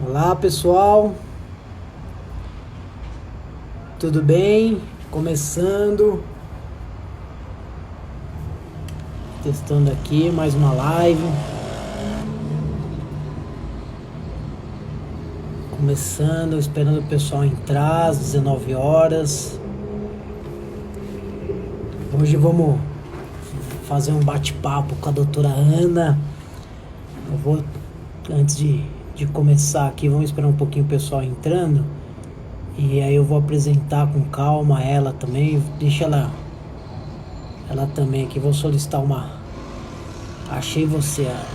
Olá pessoal, tudo bem? Começando, testando aqui mais uma live. Começando, esperando o pessoal entrar às 19 horas. Hoje vamos fazer um bate-papo com a doutora Ana. Eu vou, antes de começar aqui, vamos esperar um pouquinho o pessoal entrando. E aí eu vou apresentar com calma ela também. Deixa ela também aqui. Vou solicitar uma. Achei você, Ana.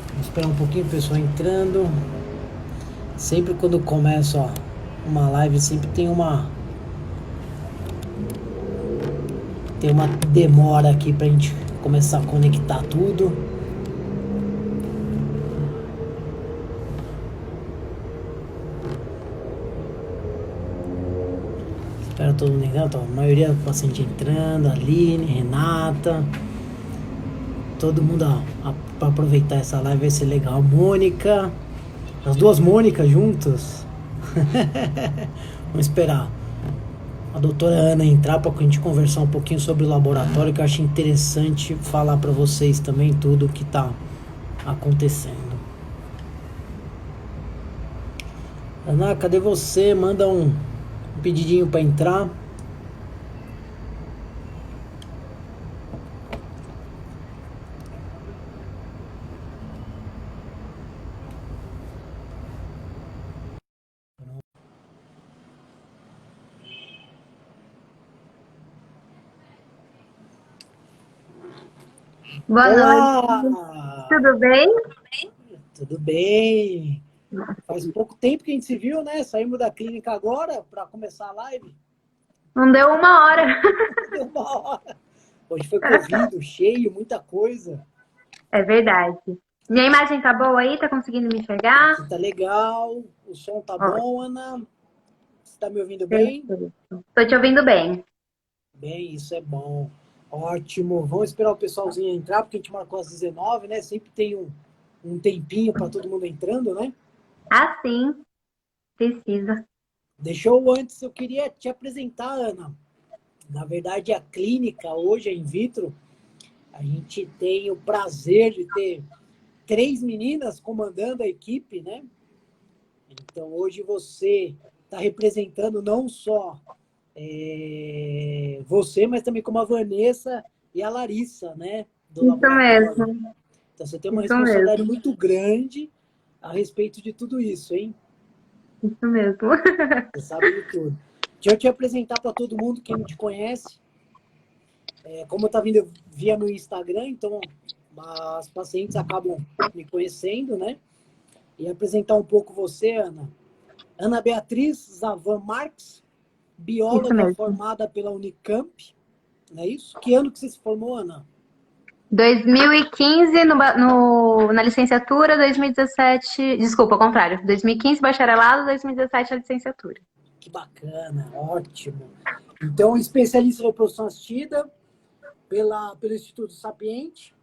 Vamos esperar um pouquinho o pessoal entrando. Sempre quando começa uma live, sempre tem uma demora aqui pra gente começar a conectar tudo. Espera todo mundo entrando. Então, a maioria do paciente entrando, Aline, Renata. Todo mundo para aproveitar essa live vai ser legal. Mônica. As duas Mônicas juntas. Vamos esperar a doutora Ana entrar para a gente conversar um pouquinho sobre o laboratório, que eu acho interessante falar para vocês também tudo o que está acontecendo. Ana, cadê você? Manda um pedidinho para entrar. Boa noite, Olá! tudo bem? Tudo bem? Faz pouco tempo que a gente se viu, né? Saímos da clínica agora para começar a live. Não deu uma hora. Deu uma hora. Hoje foi corrido, cheio, muita coisa. É verdade. Minha imagem tá boa aí? Tá conseguindo me enxergar? Aqui tá legal, o som tá Ó, bom, Ana. Você tá me ouvindo bem? perfeito. Tô te ouvindo bem. Bem, isso é bom. Ótimo. Vamos esperar o pessoalzinho entrar, porque a gente marcou às 19, né? Sempre tem um tempinho para todo mundo entrando, né? Ah, sim, precisa. Eu queria te apresentar, Ana. Na verdade, a clínica hoje, a In Vitro, a gente tem o prazer de ter três meninas comandando a equipe, né? Então, hoje você está representando não só você, mas também como a Vanessa e a Larissa, né? Do Isso laboratório. mesmo, Então, você tem uma isso responsabilidade mesmo, muito grande a respeito de tudo isso, hein? isso mesmo. Você sabe de tudo. Deixa eu te apresentar para todo mundo, quem não te conhece. Como eu estava vindo via meu Instagram, então as pacientes acabam me conhecendo, né? E apresentar um pouco você, Ana. Ana Beatriz Zavan Marques, Isso bióloga mesmo. formada pela Unicamp, não é isso? Que ano que você se formou, Ana? 2015 na licenciatura, 2017. Desculpa, ao contrário. 2015 bacharelado, 2017 a licenciatura. Que bacana, ótimo. Então, especialista em reprodução assistida pelo Instituto Sapiente,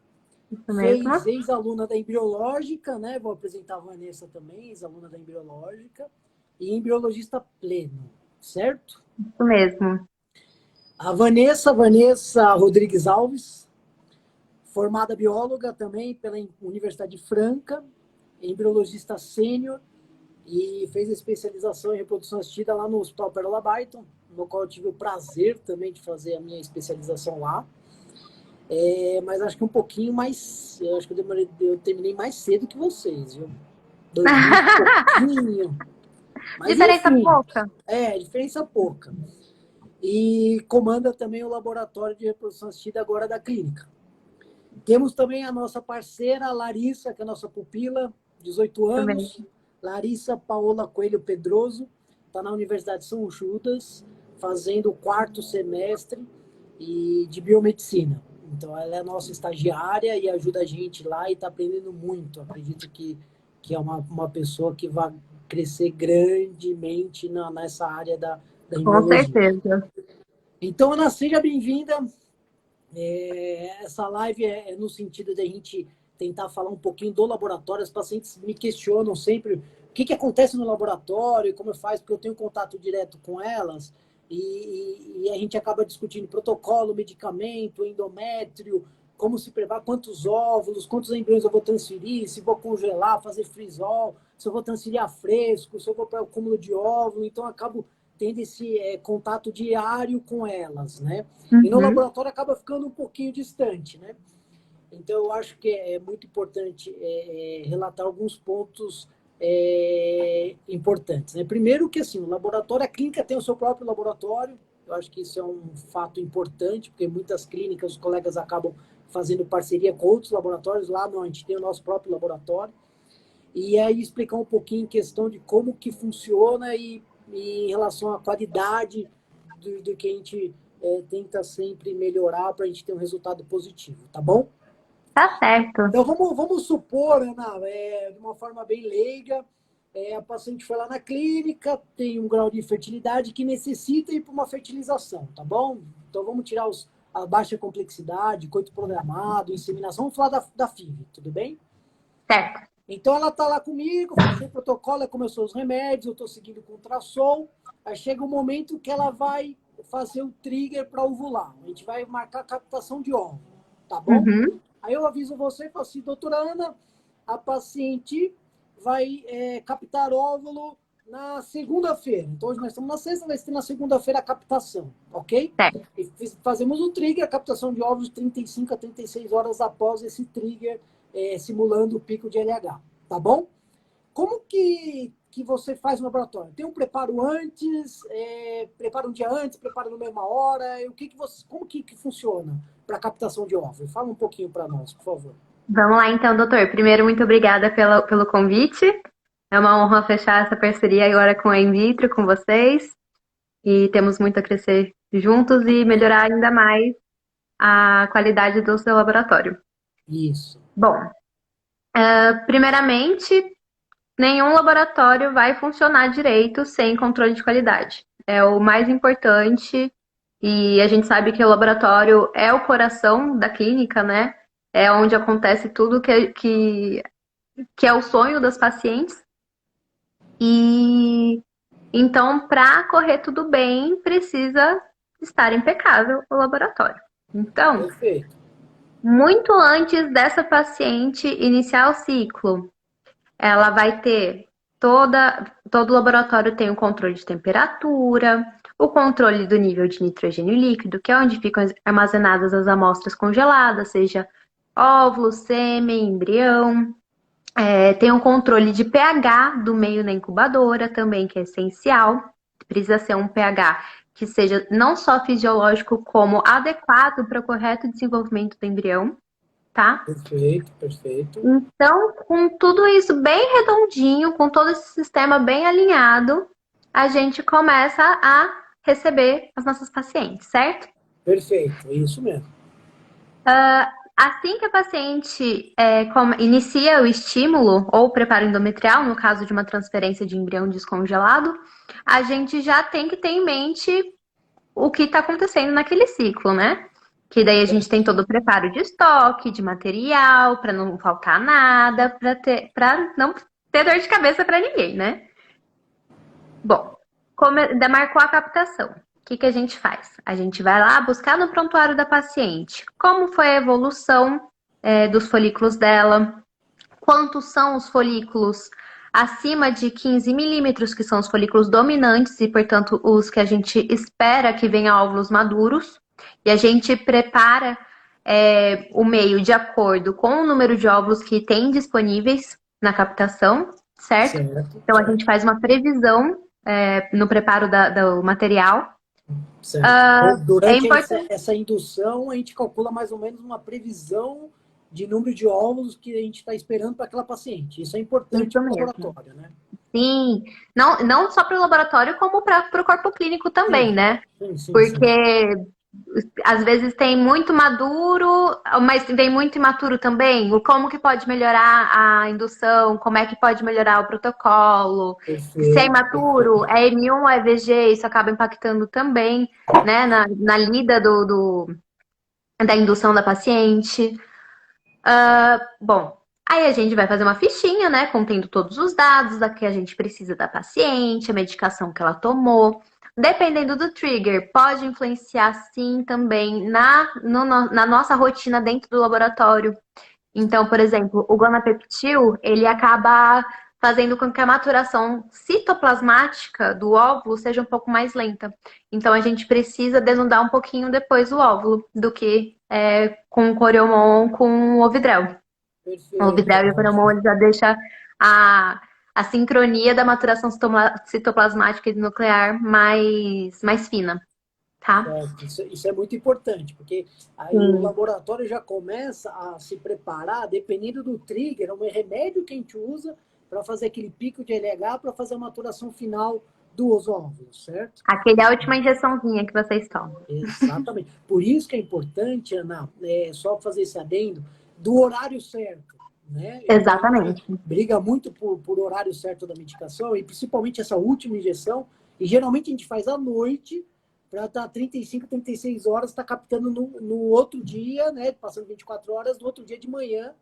Isso fez mesmo, ex-aluna da embriológica, né? Vou apresentar a Vanessa também, ex-aluna da embriológica, e embriologista pleno, certo? isso mesmo. A Vanessa Rodrigues Alves, formada bióloga também pela Universidade de Franca, embriologista sênior, e fez a especialização em reprodução assistida lá no Hospital Pérola Byton, no qual eu tive o prazer também de fazer a minha especialização lá. Mas acho que um pouquinho mais. Eu acho que eu terminei mais cedo que vocês, viu? 2000 e pouquinho. Mas Diferença enfim, pouca. diferença pouca. E comanda também o laboratório de reprodução assistida agora da clínica. Temos também a nossa parceira Larissa, que é a nossa pupila, 18 Isso anos. mesmo. Larissa Paola Coelho Pedroso, está na Universidade de São Judas, fazendo o quarto semestre de biomedicina. Então, ela é a nossa estagiária e ajuda a gente lá e está aprendendo muito. Acredito que é uma pessoa que vai crescer grandemente nessa área da Com imunologia. certeza. Então, Ana, seja bem-vinda. Essa live é no sentido de a gente tentar falar um pouquinho do laboratório. As pacientes me questionam sempre o que acontece no laboratório, como eu faço, porque eu tenho contato direto com elas, e a gente acaba discutindo protocolo, medicamento, endométrio, como se preparar, quantos óvulos, quantos embriões eu vou transferir, se vou congelar, fazer frisol, se eu vou transferir a fresco, se eu vou para o cúmulo de óvulo. Então, eu acabo tendo esse contato diário com elas, né? E no Uhum. laboratório acaba ficando um pouquinho distante, né? Então, eu acho que é muito importante relatar alguns pontos importantes, né? Primeiro que, assim, o laboratório, a clínica tem o seu próprio laboratório. Eu acho que isso é um fato importante, porque muitas clínicas, os colegas acabam fazendo parceria com outros laboratórios. Lá não, a gente tem o nosso próprio laboratório. E aí explicar um pouquinho em questão de como que funciona e em relação à qualidade do que a gente tenta sempre melhorar para a gente ter um resultado positivo, tá bom? Tá certo. Então vamos supor, Ana, de uma forma bem leiga, a paciente foi lá na clínica, tem um grau de fertilidade que necessita ir para uma fertilização, tá bom? Então vamos tirar a baixa complexidade, coito programado, inseminação, vamos falar da FIV, tudo bem? Certo. Então ela tá lá comigo, fechei o protocolo, ela começou os remédios, eu estou seguindo com o ultrassom. Aí chega um momento que ela vai fazer o trigger para ovular. A gente vai marcar a captação de óvulo, tá bom? Uhum. Aí eu aviso você e falo assim, doutora Ana, a paciente vai captar óvulo na segunda-feira. Então hoje nós estamos na sexta, vai ser na segunda-feira a captação, ok? Certo. E fazemos o trigger, a captação de óvulos 35 a 36 horas após esse trigger, simulando o pico de LH, tá bom? Como que você faz no laboratório? Tem um preparo antes, prepara um dia antes, prepara na mesma hora? Como que funciona para captação de óvulos? Fala um pouquinho para nós, por favor. Vamos lá então, doutor. Primeiro, muito obrigada pelo convite. É uma honra fechar essa parceria agora com a Invitro, com vocês. E temos muito a crescer juntos e melhorar ainda mais a qualidade do seu laboratório. Isso. Bom, primeiramente, nenhum laboratório vai funcionar direito sem controle de qualidade. É o mais importante e a gente sabe que o laboratório é o coração da clínica, né? É onde acontece tudo que é o sonho das pacientes. E então, para correr tudo bem, precisa estar impecável o laboratório. Então, Perfeito. muito antes dessa paciente iniciar o ciclo, ela vai ter todo o laboratório tem o controle de temperatura, o controle do nível de nitrogênio líquido, que é onde ficam armazenadas as amostras congeladas, seja óvulo, sêmen, embrião. Tem o controle de pH do meio na incubadora também, que é essencial. Precisa ser um pH que seja não só fisiológico, como adequado para o correto desenvolvimento do embrião, tá? Perfeito, perfeito. Então, com tudo isso bem redondinho, com todo esse sistema bem alinhado, a gente começa a receber as nossas pacientes, certo? Perfeito, é isso mesmo. Assim que a paciente inicia o estímulo ou preparo endometrial, no caso de uma transferência de embrião descongelado, a gente já tem que ter em mente o que está acontecendo naquele ciclo, né? Que daí a gente tem todo o preparo de estoque, de material, para não faltar nada, para não ter dor de cabeça para ninguém, né? Bom, demarcou a captação. O que a gente faz? A gente vai lá buscar no prontuário da paciente como foi a evolução dos folículos dela, quantos são os folículos acima de 15 milímetros, que são os folículos dominantes e, portanto, os que a gente espera que venham óvulos maduros. E a gente prepara o meio de acordo com o número de óvulos que tem disponíveis na captação, certo? Certo, Então, a certo, gente faz uma previsão no preparo do material. certo. É Durante importante. essa indução, a gente calcula mais ou menos uma previsão de número de óvulos que a gente está esperando para aquela paciente. Isso é importante Isso para o mesmo. laboratório, né? Sim, não só para o laboratório, como para o corpo clínico também, Sim, né? sim, sim, sim. Porque às vezes tem muito maduro, mas tem muito imaturo também. Como que pode melhorar a indução? Como é que pode melhorar o protocolo? Se é Perfeito, imaturo, perfeito. é M1 ou é VG, isso acaba impactando também, né, na lida da indução da paciente. Bom, aí a gente vai fazer uma fichinha, né, contendo todos os dados da que a gente precisa da paciente, a medicação que ela tomou. Dependendo do trigger, pode influenciar sim também na nossa rotina dentro do laboratório. Então, por exemplo, o gonapeptil, ele acaba fazendo com que a maturação citoplasmática do óvulo seja um pouco mais lenta. Então, a gente precisa denudar um pouquinho depois o óvulo do que com o Coriomon com o Ovidrel. O Perfeito. Ovidrel e o Coriomon, ele já deixa a sincronia da maturação citoplasmática e nuclear mais fina, tá? Certo. Isso é muito importante, porque aí o Sim, laboratório já começa a se preparar, dependendo do trigger, é um remédio que a gente usa para fazer aquele pico de LH para fazer a maturação final dos óvulos, certo? aquele é a última injeçãozinha que vocês tomam. Exatamente. Por isso que é importante, Ana, só fazer esse adendo, do horário certo. Né? A gente Exatamente. briga muito por horário certo da medicação, e principalmente essa última injeção, e geralmente a gente faz à noite, para estar 35, 36 horas, está captando no outro dia, né? Passando 24 horas, no outro dia de manhã,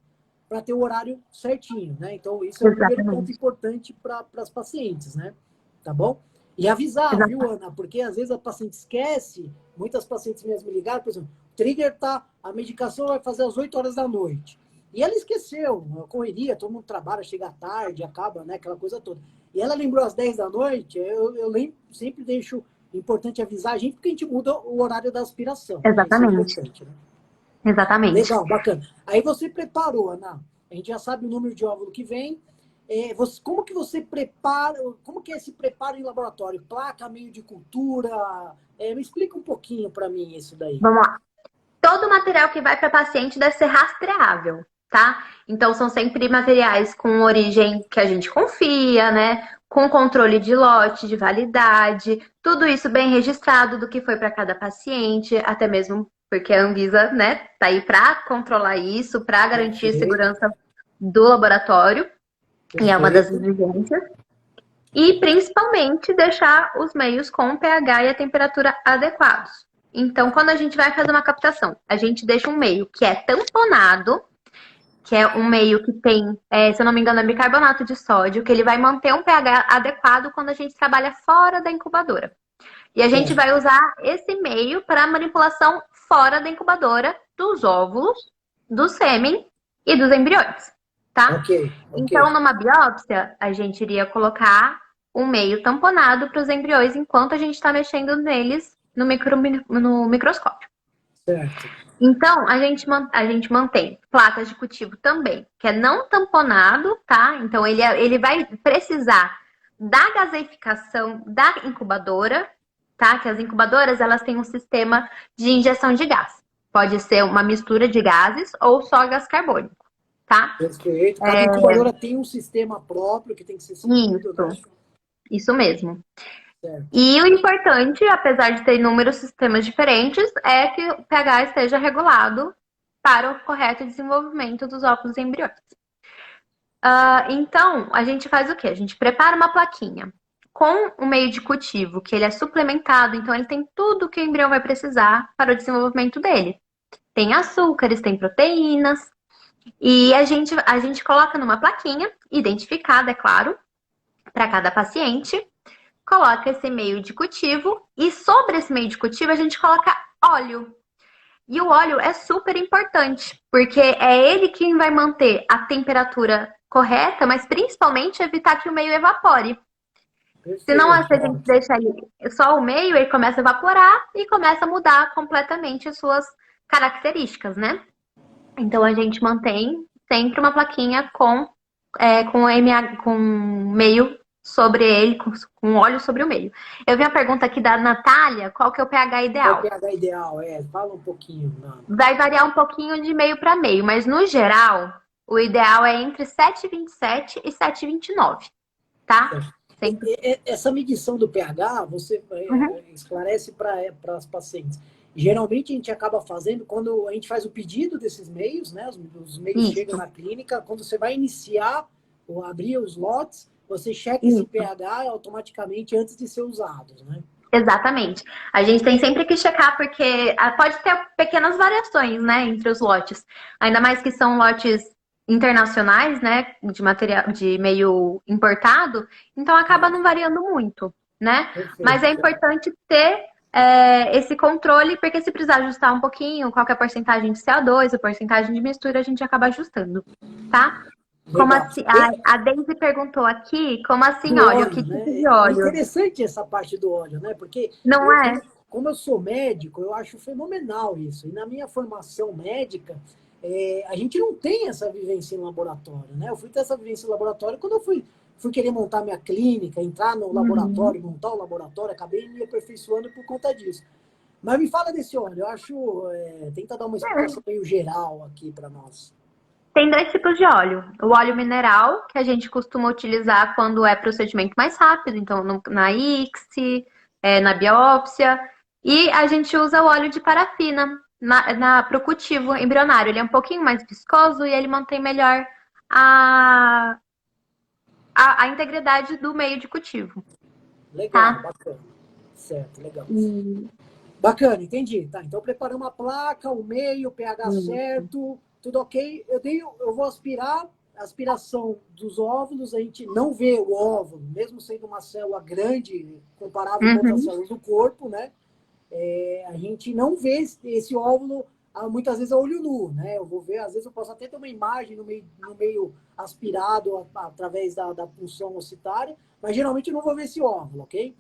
para ter o horário certinho, né? Então, isso é o primeiro ponto Exatamente. importante para as pacientes, né? Tá bom? E avisar, viu, Exatamente. Ana? Porque às vezes a paciente esquece, muitas pacientes mesmo me ligaram, por exemplo, o trigger tá, a medicação vai fazer às 8 horas da noite. E ela esqueceu, a correria, todo mundo trabalha, chega tarde, acaba, né, aquela coisa toda. E ela lembrou às 10 da noite, eu sempre deixo importante avisar a gente, porque a gente muda o horário da aspiração, né? Isso é Exatamente. importante, né? Exatamente. Legal, bacana. Aí você preparou, Ana. A gente já sabe o número de óvulo que vem. Como que você prepara, como que é esse preparo em laboratório? Placa, meio de cultura? Me explica um pouquinho para mim isso daí. Vamos lá. Todo material que vai para paciente deve ser rastreável, tá? Então, são sempre materiais com origem que a gente confia, né? Com controle de lote, de validade, tudo isso bem registrado do que foi para cada paciente, até mesmo porque a Anvisa, né, tá aí para controlar isso, para garantir a Perfeito, segurança do laboratório, e é uma das perfeito. exigências. E principalmente deixar os meios com o pH e a temperatura adequados. Então, quando a gente vai fazer uma captação, a gente deixa um meio que é tamponado, que é um meio que tem, se eu não me engano, é bicarbonato de sódio, que ele vai manter um pH adequado quando a gente trabalha fora da incubadora. E a gente Certo. vai usar esse meio para manipulação fora da incubadora dos óvulos, do sêmen e dos embriões, tá? Ok, ok. Então, numa biópsia, a gente iria colocar um meio tamponado para os embriões enquanto a gente está mexendo neles no microscópio. Certo. Então, a gente mantém placas de cultivo também, que é não tamponado, tá? Então, ele vai precisar da gaseificação da incubadora, tá? Que as incubadoras, elas têm um sistema de injeção de gás. Pode ser uma mistura de gases ou só gás carbônico, tá? Perfeito. Cada incubadora tem um sistema próprio que tem que ser seguido, né? Isso, isso mesmo. Certo. E o importante, apesar de ter inúmeros sistemas diferentes, é que o pH esteja regulado para o correto desenvolvimento dos óvulos e embriões. Então, a gente faz o quê? A gente prepara uma plaquinha com o meio de cultivo, que ele é suplementado, então ele tem tudo que o embrião vai precisar para o desenvolvimento dele. Tem açúcares, tem proteínas, e a gente coloca numa plaquinha, identificada, é claro, para cada paciente, coloca esse meio de cultivo e sobre esse meio de cultivo a gente coloca óleo. E o óleo é super importante, porque é ele quem vai manter a temperatura correta, mas principalmente evitar que o meio evapore. Senão, se Perfeito. a gente deixa ali só o meio, ele começa a evaporar e começa a mudar completamente as suas características, né? Então a gente mantém sempre uma plaquinha com meio sobre ele, com óleo sobre o meio. Eu vi uma pergunta aqui da Natália, qual que é o pH Qual o ideal? pH ideal? Fala um pouquinho, Nana. Vai variar um pouquinho de meio para meio, mas no geral, o ideal é entre 7,27 e 7,29, tá? Sempre. Essa medição do pH, você Uhum. esclarece para as pacientes. Geralmente a gente acaba fazendo quando a gente faz o pedido desses meios, né? Os meios chegam Isso, na clínica, quando você vai iniciar ou abrir os lotes, você checa esse isso. pH automaticamente antes de ser usado, né? Exatamente. A gente tem sempre que checar, porque pode ter pequenas variações, né, entre os lotes. Ainda mais que são lotes internacionais, né, de material, de meio importado, então acaba não variando muito, né? Mas é Perfeito. importante ter esse controle, porque se precisar ajustar um pouquinho, qualquer porcentagem de CO2, a porcentagem de mistura, a gente acaba ajustando, tá? Como Legal. assim? A Daisy perguntou aqui, como assim Do óleo? Que óleo, tipo né? de É óleo? interessante essa parte do óleo, né? Porque Não eu, é? como eu sou médico, eu acho fenomenal isso. E na minha formação médica, a gente não tem essa vivência em laboratório, né? Eu fui ter essa vivência em laboratório quando eu fui querer montar minha clínica, entrar no Uhum. laboratório, montar o laboratório, acabei me aperfeiçoando por conta disso. Mas me fala desse óleo, eu acho, tenta dar uma explicação meio geral aqui para nós. Tem dois tipos de óleo. O óleo mineral, que a gente costuma utilizar quando é procedimento mais rápido, então na ICSI, na biópsia. E a gente usa o óleo de parafina para o cultivo embrionário. Ele é um pouquinho mais viscoso e ele mantém melhor a, a integridade do meio de cultivo, Legal, tá? bacana. Certo, legal. E- Bacana, entendi. Tá, então preparamos a placa, o meio, o pH Isso. certo, tudo ok. Eu vou aspirar, a aspiração dos óvulos, a gente não vê o óvulo, mesmo sendo uma célula grande, comparável com outras Uhum. células do corpo, né? A gente não vê esse óvulo muitas vezes a olho nu, né? Eu vou ver, às vezes eu posso até ter uma imagem no meio aspirado através da punção ocitária, mas geralmente eu não vou ver esse óvulo, ok?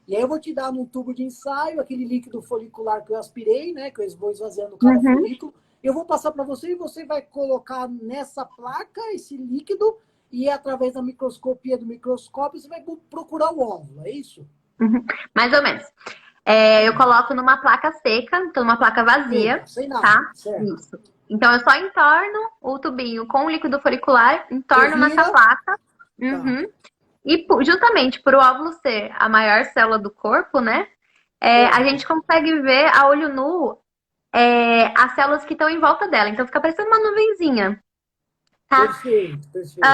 E aí eu vou te dar num tubo de ensaio aquele líquido folicular que eu aspirei, né? Que eu vou esvaziando cada Uhum. folículo. Eu vou passar para você e você vai colocar nessa placa esse líquido e através da microscopia do microscópio você vai procurar o óvulo, é isso? Uhum. Mais ou menos. Eu coloco numa placa seca, então uma placa vazia, Seca, sem nada, tá? certo. Isso. Então eu só entorno o tubinho com o líquido folicular, Você entorno nessa vira, placa. tá. Uhum. E justamente por o óvulo ser a maior célula do corpo, né? A Certo. gente consegue ver a olho nu as células que estão em volta dela. Então fica parecendo uma nuvenzinha, tá? Perfeito, perfeito.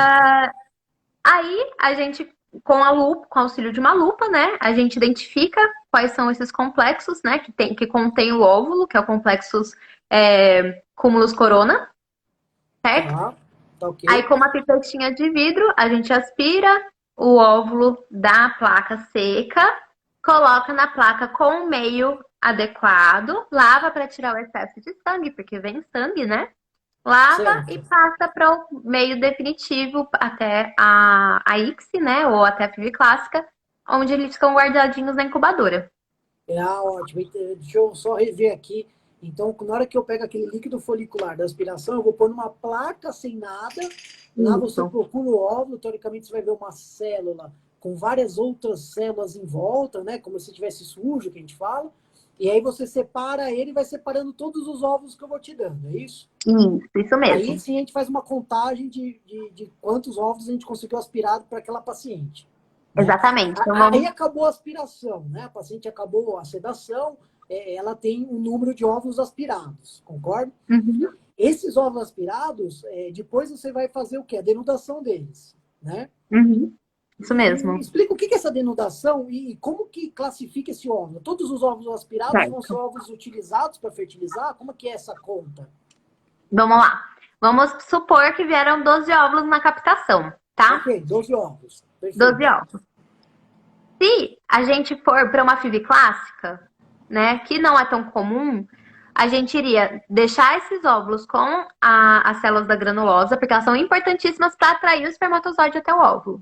Aí a gente, com a lupa, com o auxílio de uma lupa, né, a gente identifica quais são esses complexos, né, que contém o óvulo, que é o complexos cúmulus corona, certo? Tá, tá Aí, ok. com uma pipetinha de vidro, a gente aspira o óvulo da placa seca, coloca na placa com o meio adequado, lava para tirar o excesso de sangue, porque vem sangue, né? Lava e Certo. passa para o meio definitivo até a ICSI, né? Ou até a FIV clássica, onde eles ficam guardadinhos na incubadora. Ótimo. Deixa eu só rever aqui. Então, na hora que eu pego aquele líquido folicular da aspiração, eu vou pôr numa placa sem nada. Lá você Isso. procura o óvulo. Teoricamente, você vai ver uma célula com várias outras células em volta, né? Como se tivesse sujo, que a gente fala. E aí você separa ele e vai separando todos os óvulos que eu vou te dando, é isso? Isso Aí mesmo. sim a gente faz uma contagem de quantos óvulos a gente conseguiu aspirar para aquela paciente. Né? Exatamente. Então, Aí vamos... acabou a aspiração, né? A paciente acabou a sedação, ela tem um número de óvulos aspirados, concorda? Uhum, Esses óvulos aspirados, depois você vai fazer o quê? A denudação deles, né? uhum. Isso E mesmo. explica o que é essa denudação e como que classifica esse óvulo. Todos os óvulos aspirados vão ser Certo. óvulos utilizados para fertilizar? Como que é essa conta? Vamos lá. Vamos supor que vieram 12 óvulos na captação, Ok, tá? 12 óvulos. 12 Perfeito. óvulos. Se a gente for para uma FIV clássica, né, que não é tão comum, a gente iria deixar esses óvulos com as células da granulosa, porque elas são importantíssimas para atrair o espermatozoide até o óvulo.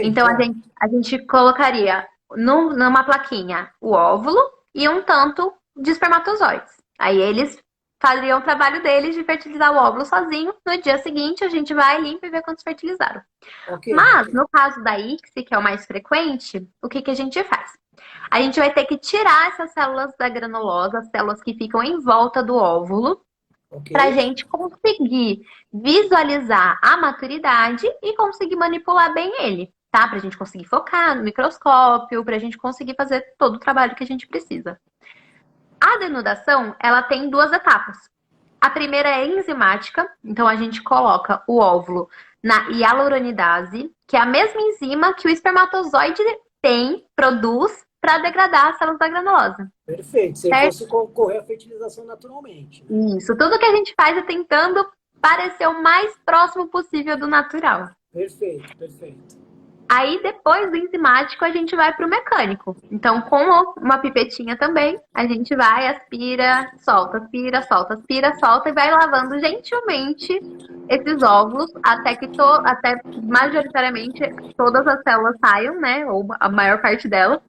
Então, Perfeito, ó. a gente colocaria numa plaquinha o óvulo e um tanto de espermatozoides. Aí eles fariam o trabalho deles de fertilizar o óvulo sozinho. No dia seguinte, a gente vai, limpa e vê quantos fertilizaram. Ok, ok. Mas, no caso da ICSI, que é o mais frequente, o que a gente faz? A gente vai ter que tirar essas células da granulosa, as células que ficam em volta do óvulo, Ok. para a gente conseguir visualizar a maturidade e conseguir manipular bem ele, tá? Para a gente conseguir focar no microscópio, para a gente conseguir fazer todo o trabalho que a gente precisa. A denudação, ela tem duas etapas. A primeira é enzimática, então a gente coloca o óvulo na hialuronidase, que é a mesma enzima que o espermatozoide produz para degradar as células da granulosa. Perfeito. Se Certo? fosse concorrer à fertilização naturalmente. Isso. Tudo que a gente faz é tentando parecer o mais próximo possível do natural. Perfeito, perfeito. Aí, depois do enzimático, a gente vai para o mecânico. Então, com uma pipetinha também, a gente vai, aspira, solta, aspira, solta e vai lavando gentilmente esses óvulos até que até majoritariamente todas as células saiam, né? Ou a maior parte delas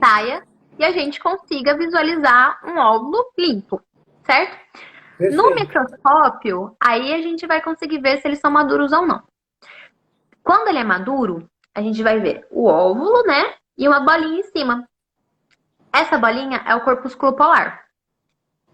saia e a gente consiga visualizar um óvulo limpo, certo? No Perfeito. microscópio, aí a gente vai conseguir ver se eles são maduros ou não. Quando ele é maduro, a gente vai ver o óvulo, né? E uma bolinha em cima. Essa bolinha é o corpúsculo polar.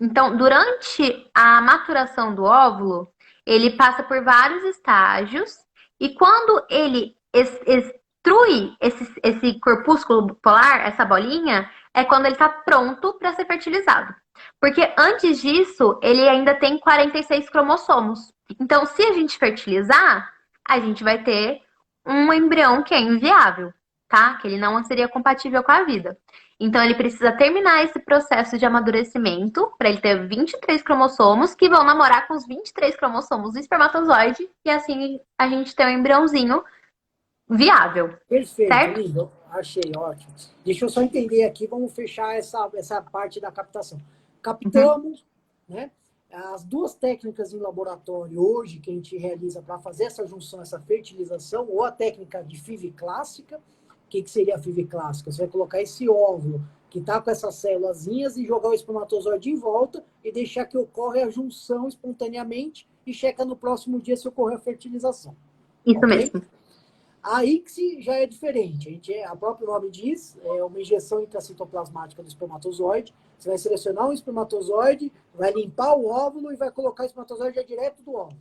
Então, durante a maturação do óvulo, ele passa por vários estágios e quando ele extrui esse corpúsculo polar, essa bolinha, é quando ele está pronto para ser fertilizado. Porque antes disso, ele ainda tem 46 cromossomos. Então, se a gente fertilizar, a gente vai ter um embrião que é inviável, tá? Que ele não seria compatível com a vida. Então, ele precisa terminar esse processo de amadurecimento para ele ter 23 cromossomos que vão namorar com os 23 cromossomos do espermatozoide e assim a gente tem um embriãozinho viável, Perfeito, certo? lindo. Achei ótimo. Deixa eu só entender aqui, vamos fechar essa parte da captação. Captamos, né? As duas técnicas em laboratório hoje que a gente realiza para fazer essa junção, essa fertilização, ou a técnica de FIV clássica. O que seria a FIV clássica? Você vai colocar esse óvulo que está com essas célulazinhas e jogar o espermatozoide em volta e deixar que ocorra a junção espontaneamente e checa no próximo dia se ocorrer a fertilização. Isso Ok? mesmo. A ICSI já é diferente. A próprio nome diz, é uma injeção intracitoplasmática do espermatozoide. Você vai selecionar um espermatozoide, vai limpar o óvulo e vai colocar o espermatozoide já direto do óvulo.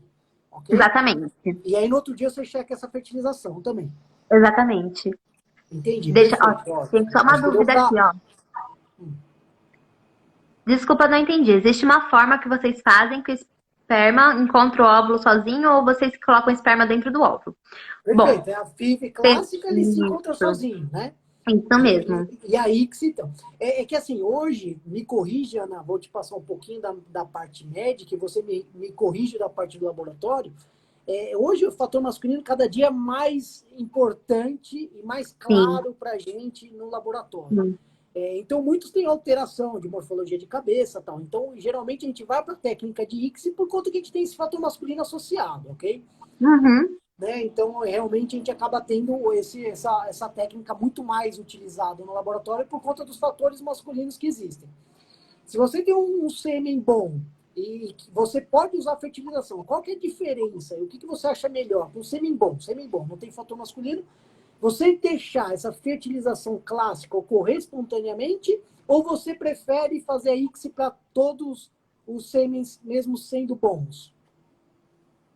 Ok? Exatamente. E aí no outro dia você checa essa fertilização também. Exatamente. Entendi. Deixa, Perfeito. ó, tem só uma Acho que dúvida aqui, ó. Desculpa, não entendi. Existe uma forma que vocês fazem que o esperma encontra o óvulo sozinho ou vocês colocam o esperma dentro do óvulo? Perfeito. Bom, É a FIV clássica, ele se encontra sozinho, né? isso mesmo. E a ICSI, então. É que assim, hoje, me corrija, Ana, vou te passar um pouquinho da parte médica, e você me corrige da parte do laboratório. Hoje o fator masculino cada dia é mais importante e mais claro para a gente no laboratório. Sim. Então, muitos têm alteração de morfologia de cabeça e tal. Então, geralmente, a gente vai para a técnica de ICSI por conta que a gente tem esse fator masculino associado, ok? Uhum. Né? Então, realmente, a gente acaba tendo essa técnica muito mais utilizada no laboratório por conta dos fatores masculinos que existem. Se você tem um sêmen bom e você pode usar fertilização, qual que é a diferença? O que você acha melhor? Um sêmen bom, não tem fator masculino, você deixar essa fertilização clássica ocorrer espontaneamente ou você prefere fazer a ICSI para todos os sêmens, mesmo sendo bons?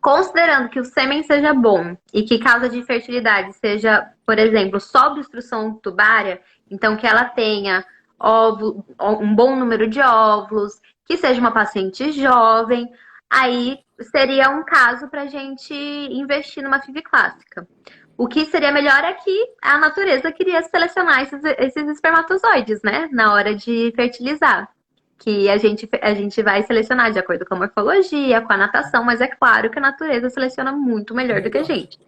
Considerando que o sêmen seja bom e que causa de infertilidade seja, por exemplo, só obstrução tubária, então que ela tenha um bom número de óvulos, que seja uma paciente jovem, aí seria um caso para a gente investir numa FIV clássica. O que seria melhor é que a natureza queria selecionar esses espermatozoides, né? Na hora de fertilizar. Que a gente vai selecionar de acordo com a morfologia, com a natação, mas é claro que a natureza seleciona muito melhor do que a gente.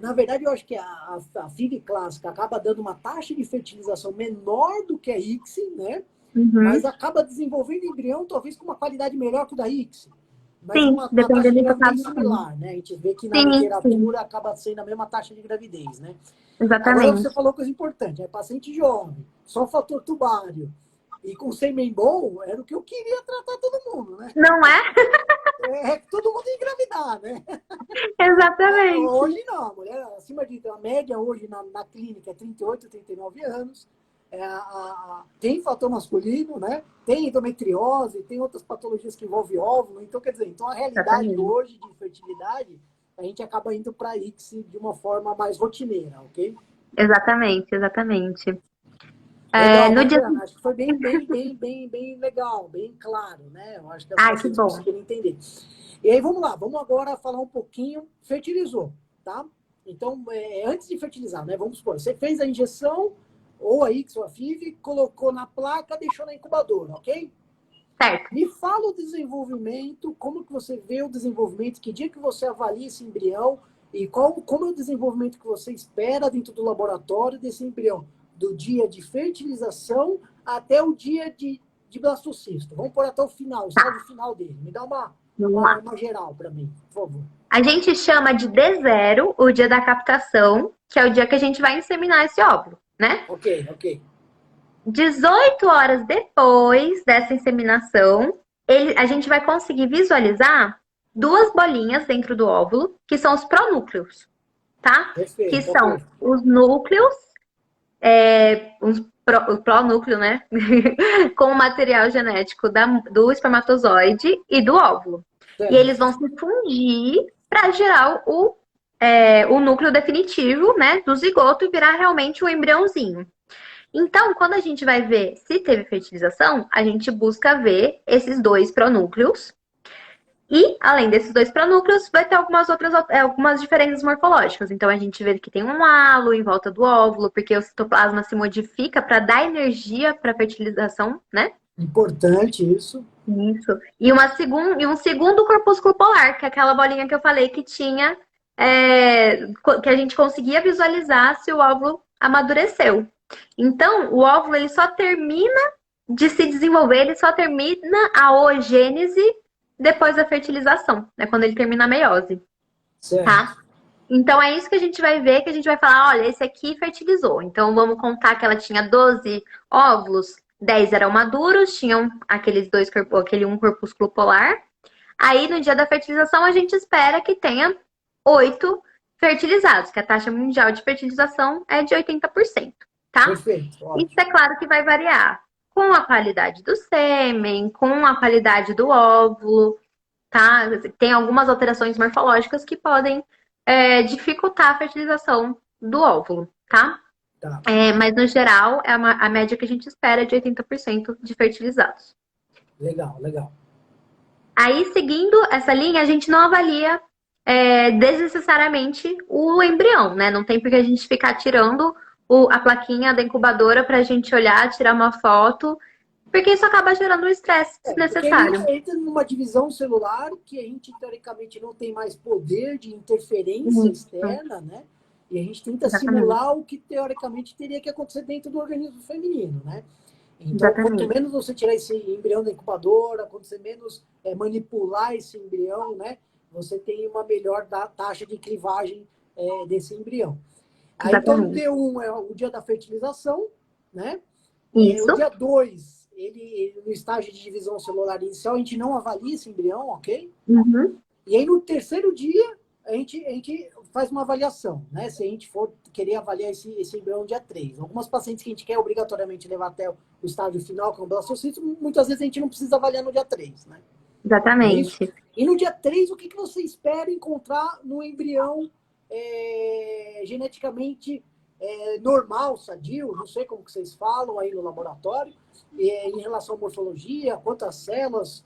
Na verdade, eu acho que a FIV clássica acaba dando uma taxa de fertilização menor do que a ICSI, né? Uhum. Mas acaba desenvolvendo embrião, talvez com uma qualidade melhor que o da ICSI. Mas sim, uma taxa de gravidez caso, similar, né? A gente vê que na sim, literatura acaba sendo a mesma taxa de gravidez, né? Exatamente. Agora você falou coisa importante, paciente jovem, só fator tubário e com sêmen bom, era o que eu queria tratar todo mundo, né? Não é? Todo mundo engravidar, né? Exatamente. Hoje não, a mulher acima a média hoje na clínica é 38, 39 anos. Tem fator masculino, né? Tem endometriose, tem outras patologias que envolvem óvulo. Então, quer dizer, a realidade hoje de fertilidade, a gente acaba indo para a ICSI de uma forma mais rotineira, ok? Exatamente. Legal, no dia... Acho que foi bem legal, bem claro, né? Eu acho que as pacientes conseguiram entender. E aí, vamos lá, vamos agora falar um pouquinho. Fertilizou, tá? Então, antes de fertilizar, né? Vamos supor, você fez a injeção, ou a Ix ou a FIV, colocou na placa, deixou na incubadora, ok? Certo. Me fala o desenvolvimento, como que você vê o desenvolvimento, que dia que você avalia esse embrião e como é o desenvolvimento que você espera dentro do laboratório desse embrião, do dia de fertilização até o dia de blastocisto. Vamos por até o final, o estágio final dele. Me dá Vamos lá. uma geral para mim, por favor. A gente chama de D0 o dia da captação, que é o dia que a gente vai inseminar esse óvulo, né? Ok, ok. 18 horas depois dessa inseminação, a gente vai conseguir visualizar duas bolinhas dentro do óvulo, que são os pronúcleos, tá? Perfeito, Que ok. são os núcleos, o pronúcleo, né? Com o material genético do espermatozoide e do óvulo. Certo. E eles vão se fundir para gerar o núcleo definitivo, né? Do zigoto e virar realmente um embriãozinho. Então, quando a gente vai ver se teve fertilização, a gente busca ver esses dois pronúcleos. E, além desses dois pronúcleos, vai ter algumas diferenças morfológicas. Então, a gente vê que tem um halo em volta do óvulo, porque o citoplasma se modifica para dar energia para a fertilização, né? Importante isso. Isso. E um segundo corpúsculo polar, que é aquela bolinha que eu falei que tinha, que a gente conseguia visualizar se o óvulo amadureceu. Então, o óvulo ele só termina de se desenvolver, ele só termina a oogênese depois da fertilização, né? Quando ele termina a meiose, Certo. tá? Então, é isso que a gente vai ver, que a gente vai falar, olha, esse aqui fertilizou. Então, vamos contar que ela tinha 12 óvulos, 10 eram maduros, tinham aquele um corpúsculo polar. Aí, no dia da fertilização, a gente espera que tenha 8 fertilizados, que a taxa mundial de fertilização é de 80%, tá? Perfeito. Ótimo. Isso é claro que vai variar com a qualidade do sêmen, com a qualidade do óvulo, tá? Tem algumas alterações morfológicas que podem dificultar a fertilização do óvulo, tá? Tá. Mas no geral, a média que a gente espera é de 80% de fertilizados. Legal, legal. Aí, seguindo essa linha, a gente não avalia desnecessariamente o embrião, né? Não tem porque a gente ficar tirando a plaquinha da incubadora para a gente olhar, tirar uma foto, porque isso acaba gerando um estresse Porque desnecessário. entra numa divisão celular que a gente, teoricamente, não tem mais poder de interferência externa, né? E a gente tenta Exatamente. simular o que, teoricamente, teria que acontecer dentro do organismo feminino, né? Então, Exatamente. quanto menos você tirar esse embrião da incubadora, quanto você menos manipular esse embrião, né? Você tem uma melhor taxa de clivagem desse embrião. Aí, então, o D1 é o dia da fertilização, né? Isso. O dia 2, ele no estágio de divisão celular inicial, a gente não avalia esse embrião, ok? Uhum. E aí, no terceiro dia, a gente faz uma avaliação, né? Se a gente for querer avaliar esse embrião no dia 3. Algumas pacientes que a gente quer obrigatoriamente levar até o estágio final, que é o blastocisto, muitas vezes a gente não precisa avaliar no dia 3, né? Exatamente. É, e no dia 3, o que você espera encontrar no embrião geneticamente normal, sadio, não sei como que vocês falam aí no laboratório, em relação à morfologia, quantas células,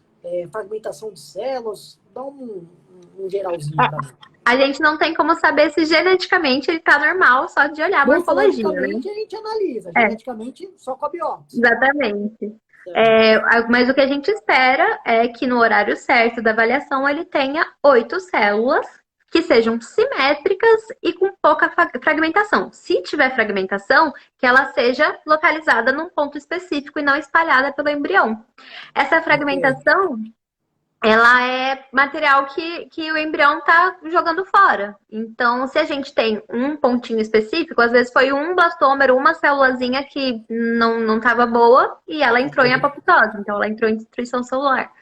fragmentação de células, dá um geralzinho para mim. A gente não tem como saber se geneticamente ele tá normal só de olhar a morfologia, né? Morfologicamente a gente analisa, geneticamente só com a biópsia. Exatamente. Mas o que a gente espera é que no horário certo da avaliação ele tenha 8 células que sejam simétricas e com pouca fragmentação. Se tiver fragmentação, que ela seja localizada num ponto específico e não espalhada pelo embrião. Essa fragmentação, ela é material que o embrião está jogando fora. Então, se a gente tem um pontinho específico, às vezes foi um blastômero, uma célulazinha que não estava boa e ela entrou em apoptose, então ela entrou em destruição celular.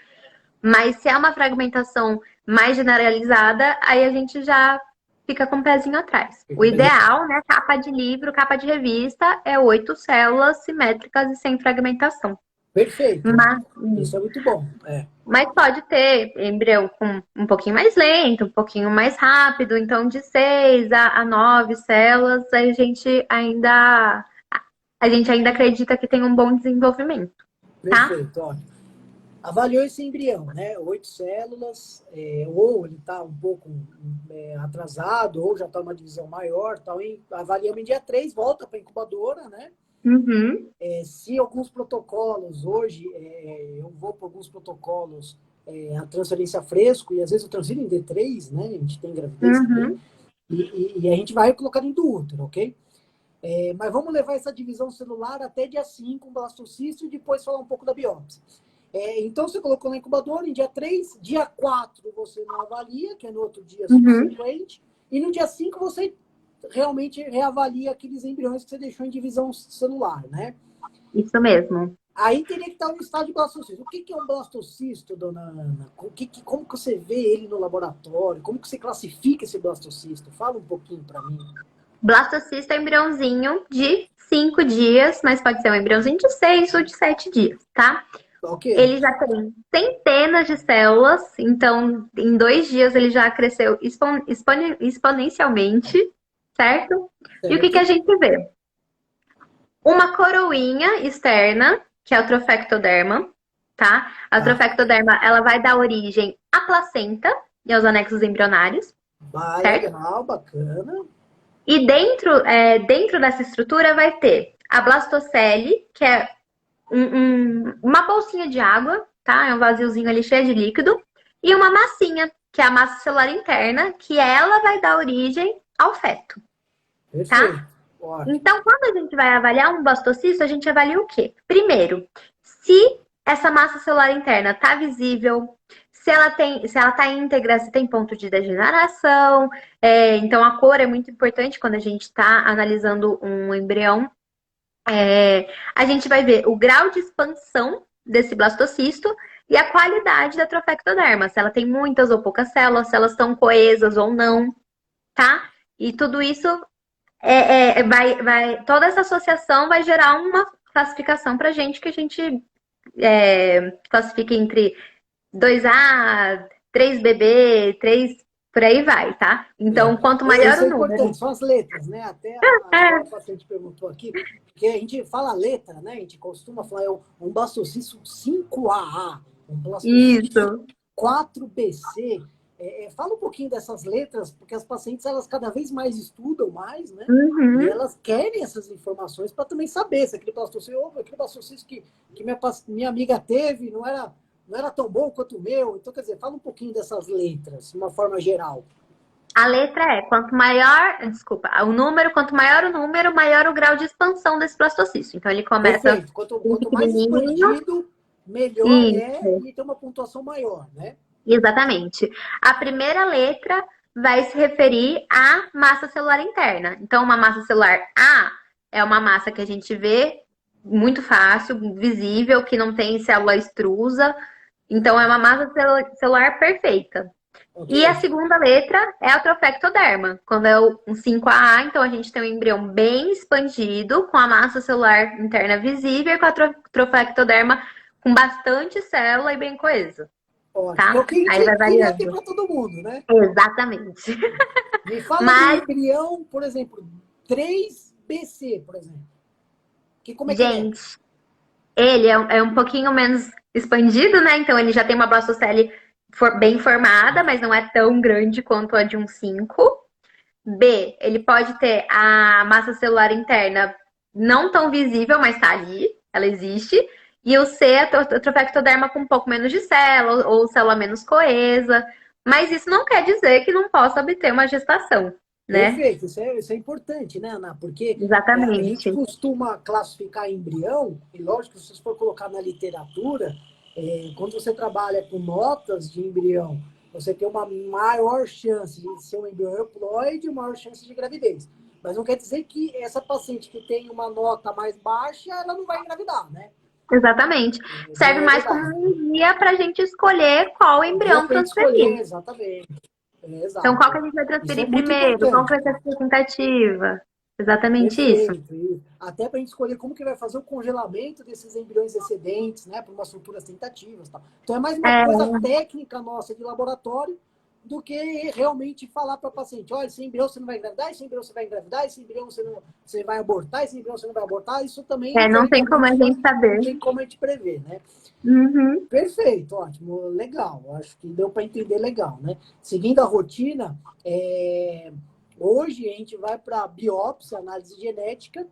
Mas se é uma fragmentação mais generalizada, aí a gente já fica com o pezinho atrás. O ideal, né, capa de livro, capa de revista, é 8 células simétricas e sem fragmentação. Perfeito. Isso é muito bom. Mas pode ter embrião com um pouquinho mais lento, um pouquinho mais rápido. Então, de 6 a 9 células, a gente ainda acredita que tem um bom desenvolvimento. Tá? Perfeito, ótimo. Avaliou esse embrião, né? 8 células, ou ele está um pouco atrasado, ou já está uma divisão maior, tal, e avaliamos em dia 3, volta para a incubadora, né? Uhum. Se alguns protocolos, hoje, eu vou para alguns protocolos, a transferência fresco, e às vezes eu transfiro em D3, né? A gente tem gravidez também, Uhum. e a gente vai colocar dentro do útero, ok? Mas vamos levar essa divisão celular até dia 5, um blastocisto, e depois falar um pouco da biópsia. Então, você colocou na incubadora em dia 3, dia 4 você não avalia, que é no outro dia Uhum. subsequente, e no dia 5 você realmente reavalia aqueles embriões que você deixou em divisão celular, né? Isso mesmo. Aí teria que estar no estado de blastocisto. O que é um blastocisto, dona Ana? Como que você vê ele no laboratório? Como que você classifica esse blastocisto? Fala um pouquinho para mim. Blastocisto é um embriãozinho de 5 dias, mas pode ser um embriãozinho de 6 ou de 7 dias, tá? Ok, Ele já tem centenas de células, então em 2 dias ele já cresceu exponencialmente, certo? E o que a certo. gente vê? Uma coroinha externa, que é o trofectoderma, tá? A Tá. trofectoderma, ela vai dar origem à placenta e aos anexos embrionários, certo? Legal, bacana. E dentro dessa estrutura vai ter a blastocele, que é uma bolsinha de água, tá? É um vaziozinho ali cheio de líquido. E uma massinha, que é a massa celular interna, que ela vai dar origem ao feto, tá? Perfeito. Ótimo. Então, quando a gente vai avaliar um blastocisto, a gente avalia o quê? Primeiro, se essa massa celular interna está visível, se ela está íntegra, se tem ponto de degeneração. Então, a cor é muito importante quando a gente está analisando um embrião. A gente vai ver o grau de expansão desse blastocisto e a qualidade da trofectoderma, se ela tem muitas ou poucas células, se elas estão coesas ou não, tá? E tudo isso toda essa associação vai gerar uma classificação para gente que a gente classifica entre 2A, 3BB, 3, por aí vai, tá? Então, quanto maior Isso o é importante, número. são as letras, né? Até É, a paciente perguntou aqui, porque a gente fala letra, né? A gente costuma falar um blastocisto 5AA, um blastocisto isso. 4BC. Fala um pouquinho dessas letras, porque as pacientes, elas cada vez mais estudam mais, né? E Uhum. elas querem essas informações para também saber se aquele blastocisto que minha amiga teve não era tão bom quanto o meu. Então, quer dizer, fala um pouquinho dessas letras, de uma forma geral. A letra é, quanto maior, desculpa, o número, quanto maior o número, maior o grau de expansão desse blastocisto. Então, ele começa Perfeito. bem Quanto mais pequenininho. expandido, melhor é Isso. e tem uma pontuação maior, né? Exatamente. A primeira letra vai se referir à massa celular interna. Então, uma massa celular A é uma massa que a gente vê muito fácil, visível, que não tem célula extrusa. Então, é uma massa celular perfeita. Ok. E a segunda letra é a trofectoderma. Quando é um 5AA, então a gente tem um embrião bem expandido, com a massa celular interna visível e com a trofectoderma com bastante célula e bem coesa, Ótimo. Que é o tá? que a Aí gente vai queria ter variando. para todo mundo, né? Exatamente. Me fala de um Mas, embrião, por exemplo, 3BC, por exemplo. Como é que ele é? gente, ele é um pouquinho menos expandido, né? Então ele já tem uma blastocele bem formada, mas não é tão grande quanto a de um 5. B, ele pode ter a massa celular interna não tão visível, mas tá ali, ela existe. E o C, a trofectoderma com um pouco menos de célula, ou célula menos coesa. Mas isso não quer dizer que não possa obter uma gestação, né? Perfeito, isso é importante, né, Ana? Porque a gente Exatamente. costuma classificar embrião, e lógico, se você for colocar na literatura, quando você trabalha com notas de embrião, você tem uma maior chance de ser um embrião euploide e maior chance de gravidez. Mas não quer dizer que essa paciente que tem uma nota mais baixa, ela não vai engravidar, né? Exatamente. Não Serve é mais como verdade. um guia para a gente escolher qual embrião Realmente escolher, transferir. exatamente. Então, qual que Exato. a gente vai Isso é transferir muito primeiro? Qual que importante. vai ser a sua tentativa? Exatamente isso. Perfeito. E até para a gente escolher como que vai fazer o congelamento desses embriões excedentes, né, para umas futuras tentativas. Tá? Então é mais uma É, coisa técnica nossa de laboratório do que realmente falar para o paciente, olha, esse embrião você não vai engravidar, esse embrião você vai engravidar, esse embrião você vai abortar, esse embrião você não vai abortar. Isso também, não tem como a infelizmente, gente não saber. tem como a gente prever, né? Uhum. Perfeito, ótimo, legal. Acho que deu para entender legal, né? Seguindo a rotina, hoje a gente vai para biópsia, análise genética,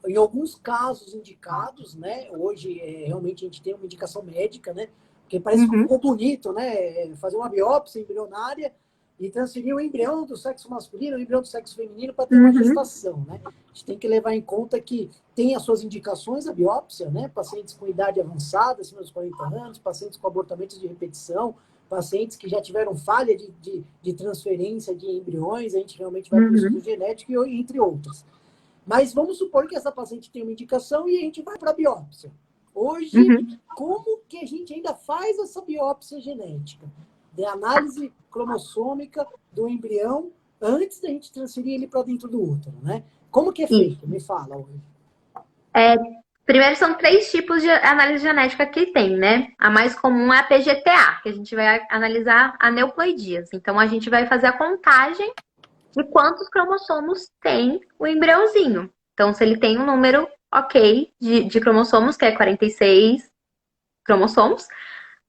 em alguns casos indicados, né? Hoje, realmente, a gente tem uma indicação médica, né? Porque parece que ficou bonito, né? Fazer uma biópsia embrionária e transferir o embrião do sexo masculino, o embrião do sexo feminino para ter uma gestação, né? A gente tem que levar em conta que tem as suas indicações, a biópsia, né? Pacientes com idade avançada, acima dos 40 anos, pacientes com abortamentos de repetição, pacientes que já tiveram falha de transferência de embriões, a gente realmente vai para o estudo genético, entre outras. Mas vamos supor que essa paciente tem uma indicação e a gente vai para a biópsia. Hoje, como que a gente ainda faz essa biópsia genética? De análise cromossômica do embrião antes da gente transferir ele para dentro do útero, né? Como que é feito? Me fala hoje. Primeiro, são 3 tipos de análise genética que tem, né? A mais comum é a PGTA, que a gente vai analisar aneuploidias. Então, a gente vai fazer a contagem de quantos cromossomos tem o embriãozinho. Então, se ele tem um número ok de cromossomos, que é 46 cromossomos,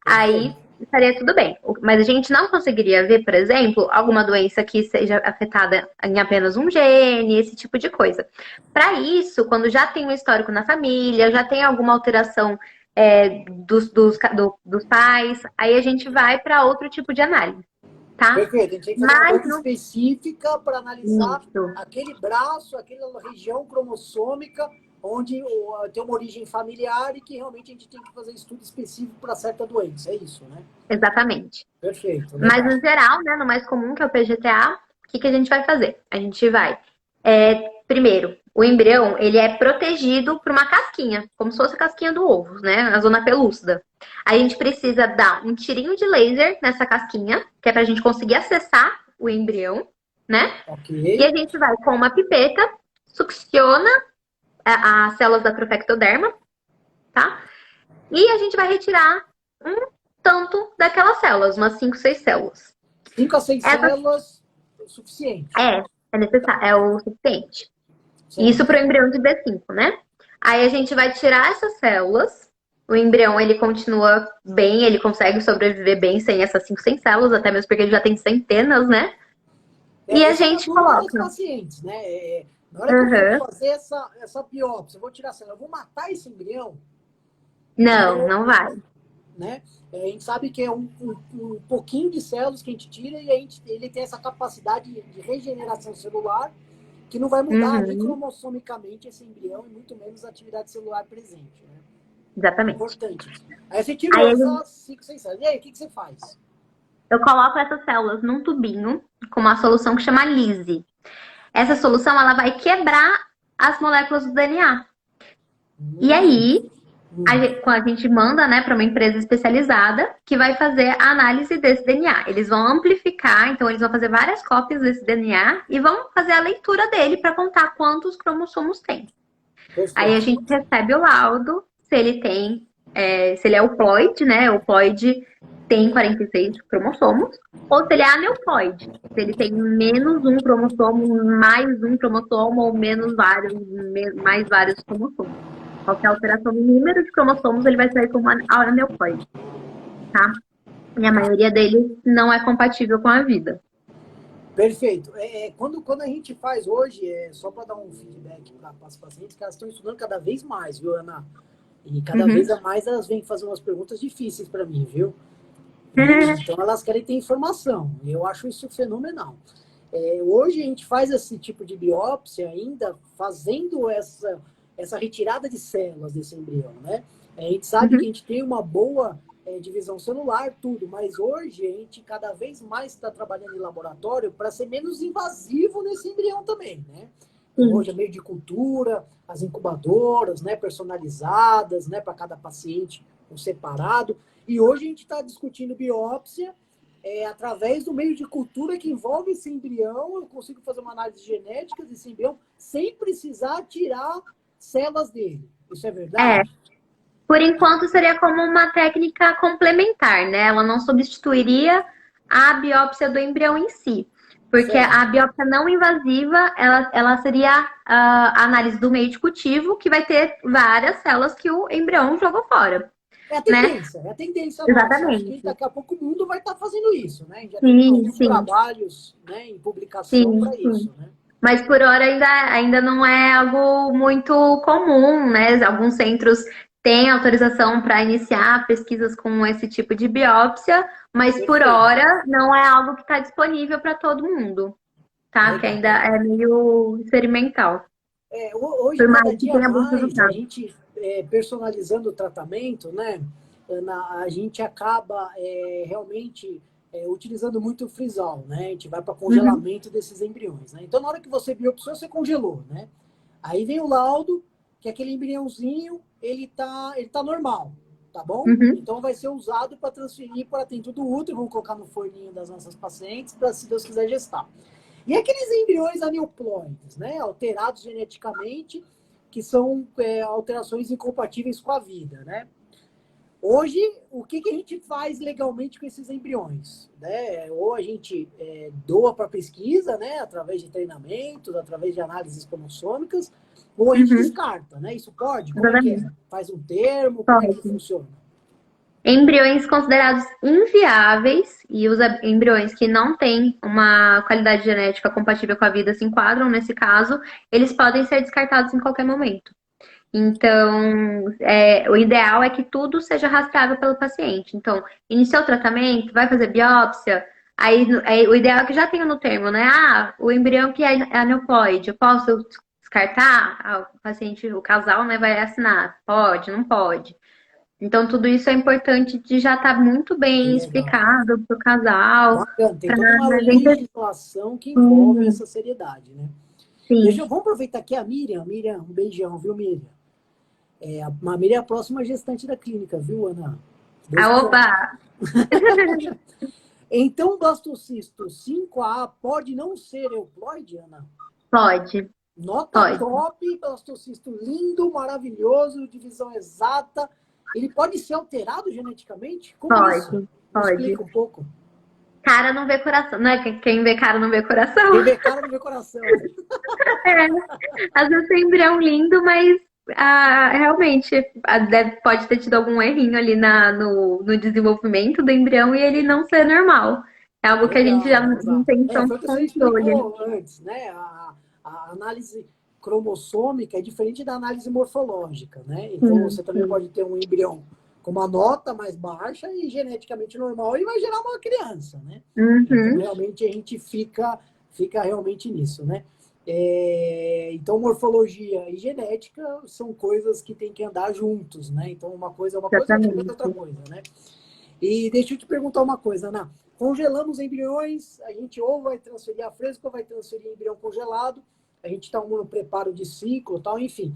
aí estaria tudo bem. Mas a gente não conseguiria ver, por exemplo, alguma doença que seja afetada em apenas um gene, esse tipo de coisa. Para isso, quando já tem um histórico na família, já tem alguma alteração dos pais, aí a gente vai para outro tipo de análise. Tá? Perfeito, a gente tem que fazer uma coisa específica para analisar aquele braço, aquela região cromossômica onde tem uma origem familiar e que realmente a gente tem que fazer estudo específico para certa doença, é isso, né? Exatamente. Perfeito. Mas no geral, né, no mais comum, que é o PGTA, o que a gente vai fazer? A gente vai, primeiro, o embrião, ele é protegido por uma casquinha, como se fosse a casquinha do ovo, né, a zona pelúcida. A gente precisa dar um tirinho de laser nessa casquinha, que é pra gente conseguir acessar o embrião, né? Okay. E a gente vai com uma pipeta, succiona as células da trofectoderma, tá? E a gente vai retirar um tanto daquelas células, umas 5, 6 células. 5 a 6 células é o suficiente. É necessário, é o suficiente. Certo. Isso para o embrião de B5, né? Aí a gente vai tirar essas células. O embrião, ele continua bem, ele consegue sobreviver bem sem essas 5, 100 células, até mesmo porque ele já tem centenas, né? E a gente coloca... Os pacientes, né? Na hora que eu vou fazer essa biópsia, eu vou tirar a célula, eu vou matar esse embrião? Não vai. Né? A gente sabe que é um pouquinho de células que a gente tira e ele tem essa capacidade de regeneração celular que não vai mudar nem cromossomicamente esse embrião e muito menos a atividade celular presente. Né? Exatamente. Importante. Aí você tirou essas 5, 6 células. E aí, o que você faz? Eu coloco essas células num tubinho com uma solução que chama Lise. Essa solução, ela vai quebrar as moléculas do DNA. E aí, a gente manda, né, para uma empresa especializada que vai fazer a análise desse DNA. Eles vão amplificar, então eles vão fazer várias cópias desse DNA e vão fazer a leitura dele para contar quantos cromossomos tem. Perfeito. Aí a gente recebe o laudo, se ele tem, se ele é euploide, né? O euploide tem 46 cromossomos, ou se ele é aneuploide, se ele tem menos um cromossomo, mais um cromossomo, ou menos vários, mais vários cromossomos. Qualquer alteração no número de cromossomos, ele vai sair como aneuploide, tá? E a maioria deles não é compatível com a vida. Perfeito. Quando a gente faz hoje, só para dar um feedback para as pacientes, que elas estão estudando cada vez mais, viu, Ana? E cada vez a mais elas vêm fazer umas perguntas difíceis para mim, viu? Então elas querem ter informação. E eu acho isso fenomenal. Hoje a gente faz esse tipo de biópsia ainda fazendo essa retirada de células desse embrião, né? A gente sabe que a gente tem uma boa divisão celular, tudo, mas hoje a gente cada vez mais está trabalhando em laboratório para ser menos invasivo nesse embrião também, né? Hoje é meio de cultura, as incubadoras, né, personalizadas, né, para cada paciente, um separado. E hoje a gente está discutindo biópsia através do meio de cultura que envolve esse embrião. Eu consigo fazer uma análise genética desse embrião sem precisar tirar células dele. Isso é verdade? Por enquanto seria como uma técnica complementar, né? Ela não substituiria a biópsia do embrião em si. Porque a biópsia não invasiva, ela seria a análise do meio de cultivo, que vai ter várias células que o embrião jogou fora. É a tendência, né? É a tendência. Exatamente. Acho que daqui a pouco o mundo vai estar fazendo isso, né? Já tem alguns trabalhos, né, em publicação para isso, né? Mas por hora ainda não é algo muito comum, né? Alguns centros têm autorização para iniciar pesquisas com esse tipo de biópsia, mas por Perfeito. hora não é algo que está disponível para todo mundo, tá? Que Legal, ainda é legal. meio experimental, Hoje, por cada mais que dia tenha muitos mais, a resultados. gente personalizando o tratamento, né? A gente acaba realmente utilizando muito o frisal, né? A gente vai para Uhum, congelamento desses embriões, né? Então, na hora que você biopsiou, você congelou, né? Aí vem o laudo, que aquele embriãozinho, ele tá normal, tá bom? uhum. Então, vai ser usado para transferir para dentro do útero, vamos colocar no forninho das nossas pacientes, para, se Deus quiser, gestar. E aqueles embriões aneuploides, né, alterados geneticamente, que são alterações incompatíveis com a vida, né? Hoje, o que a gente faz legalmente com esses embriões? Né? Ou a gente doa para pesquisa, né, através de treinamentos, através de análises cromossômicas, ou a gente Uhum, descarta, né? Isso pode? Como é que é? exatamente. Faz um termo? Como é que Pode. funciona? Embriões considerados inviáveis e os embriões que não têm uma qualidade genética compatível com a vida se enquadram nesse caso, eles podem ser descartados em qualquer momento. Então, o ideal é que tudo seja rastreável pelo paciente. Então, iniciou o tratamento, vai fazer biópsia, aí o ideal é que já tenha no termo, né? Ah, o embrião que é aneuploide, eu posso descartar? Ah, o paciente, o casal, né, vai assinar. Pode, não pode. Então, tudo isso é importante de já estar muito bem Legal. explicado para o casal, Bacana. Tem para toda uma a gente. legislação que envolve essa seriedade, né? Sim. Vamos aproveitar aqui a Miriam. Miriam, um beijão, viu, Miriam? A Miriam é a próxima gestante da clínica, viu, Ana? Deus Ah, quiser. opa! Então, blastocisto 5A pode não ser euploide, Ana? Pode, Nota pode, top, blastocisto lindo, maravilhoso, divisão exata. Ele pode ser alterado geneticamente? Como isso? pode, Me pode. explica um pouco. Cara não vê coração, né? Quem vê cara não vê coração. Quem vê cara no meu coração, né? É, às vezes tem embrião lindo, mas realmente pode ter tido algum errinho ali no desenvolvimento do embrião e ele não ser normal. É algo que a gente já Legal, não exato. tem Foi tanto o que você controle. explicou antes, né? A análise cromossômica é diferente da análise morfológica, né? Então Sim, você também sim. pode ter um embrião com uma nota mais baixa e geneticamente normal e vai gerar uma criança, né? Então Uhum, realmente a gente fica realmente nisso, né? Então morfologia e genética são coisas que tem que andar juntos, né? Então uma coisa é uma coisa, outra coisa é outra exatamente. coisa, né? E deixa eu te perguntar uma coisa, Ana. Congelamos embriões, a gente ou vai transferir a fresco ou vai transferir embrião congelado. A gente está no preparo de ciclo, tal, enfim.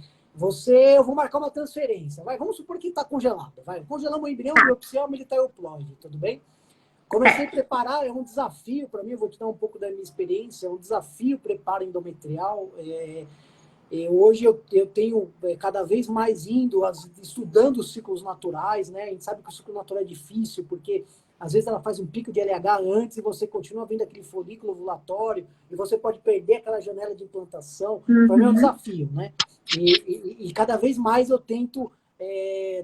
Eu vou marcar uma transferência. Vamos supor que está congelado. Congelamos o embrião, Tá, biopsial, militar euploide, tudo bem? Comecei a certo. preparar, é um desafio para mim, eu vou te dar um pouco da minha experiência, é um desafio preparo endometrial. Hoje eu tenho cada vez mais estudando os ciclos naturais, né? A gente sabe que o ciclo natural é difícil, porque às vezes ela faz um pico de LH antes e você continua vendo aquele folículo ovulatório e você pode perder aquela janela de implantação. Para mim é um Uhum, desafio, né? E cada vez mais eu tento,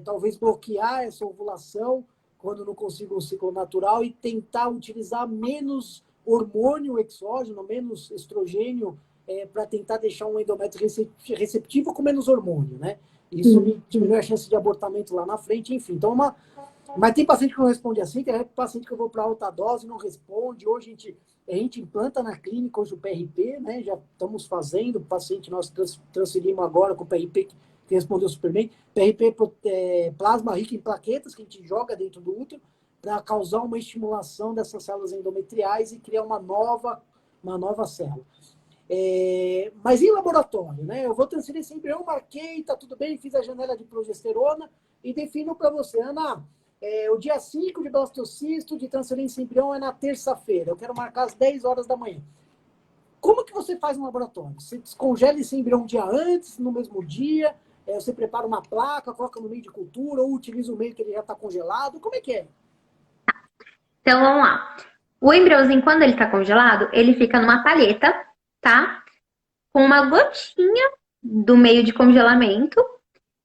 talvez, bloquear essa ovulação quando não consigo um ciclo natural e tentar utilizar menos hormônio exógeno, menos estrogênio para tentar deixar um endométrio receptivo com menos hormônio, né? Isso sim, me sim. diminui a chance de abortamento lá na frente, enfim. Então, mas tem paciente que não responde assim, tem paciente que eu vou para alta dose e não responde. Hoje a gente implanta na clínica hoje o PRP, né? Já estamos fazendo, o paciente nós transferimos agora com o PRP que respondeu super bem. PRP plasma rico em plaquetas que a gente joga dentro do útero para causar uma estimulação dessas células endometriais e criar uma nova célula. Mas em laboratório, né? Eu vou transferir esse embrião, marquei, tá tudo bem, fiz a janela de progesterona e defino para você, Ana, o dia 5 de blastocisto, de transferência embrião é na terça-feira. Eu quero marcar às 10 horas da manhã. Como que você faz no laboratório? Você descongela esse embrião um dia antes, no mesmo dia? Você prepara uma placa, coloca no meio de cultura ou utiliza o meio que ele já está congelado? Como é que é? Então vamos lá. O embriãozinho, quando ele tá congelado, ele fica numa palheta, tá? Com uma gotinha do meio de congelamento.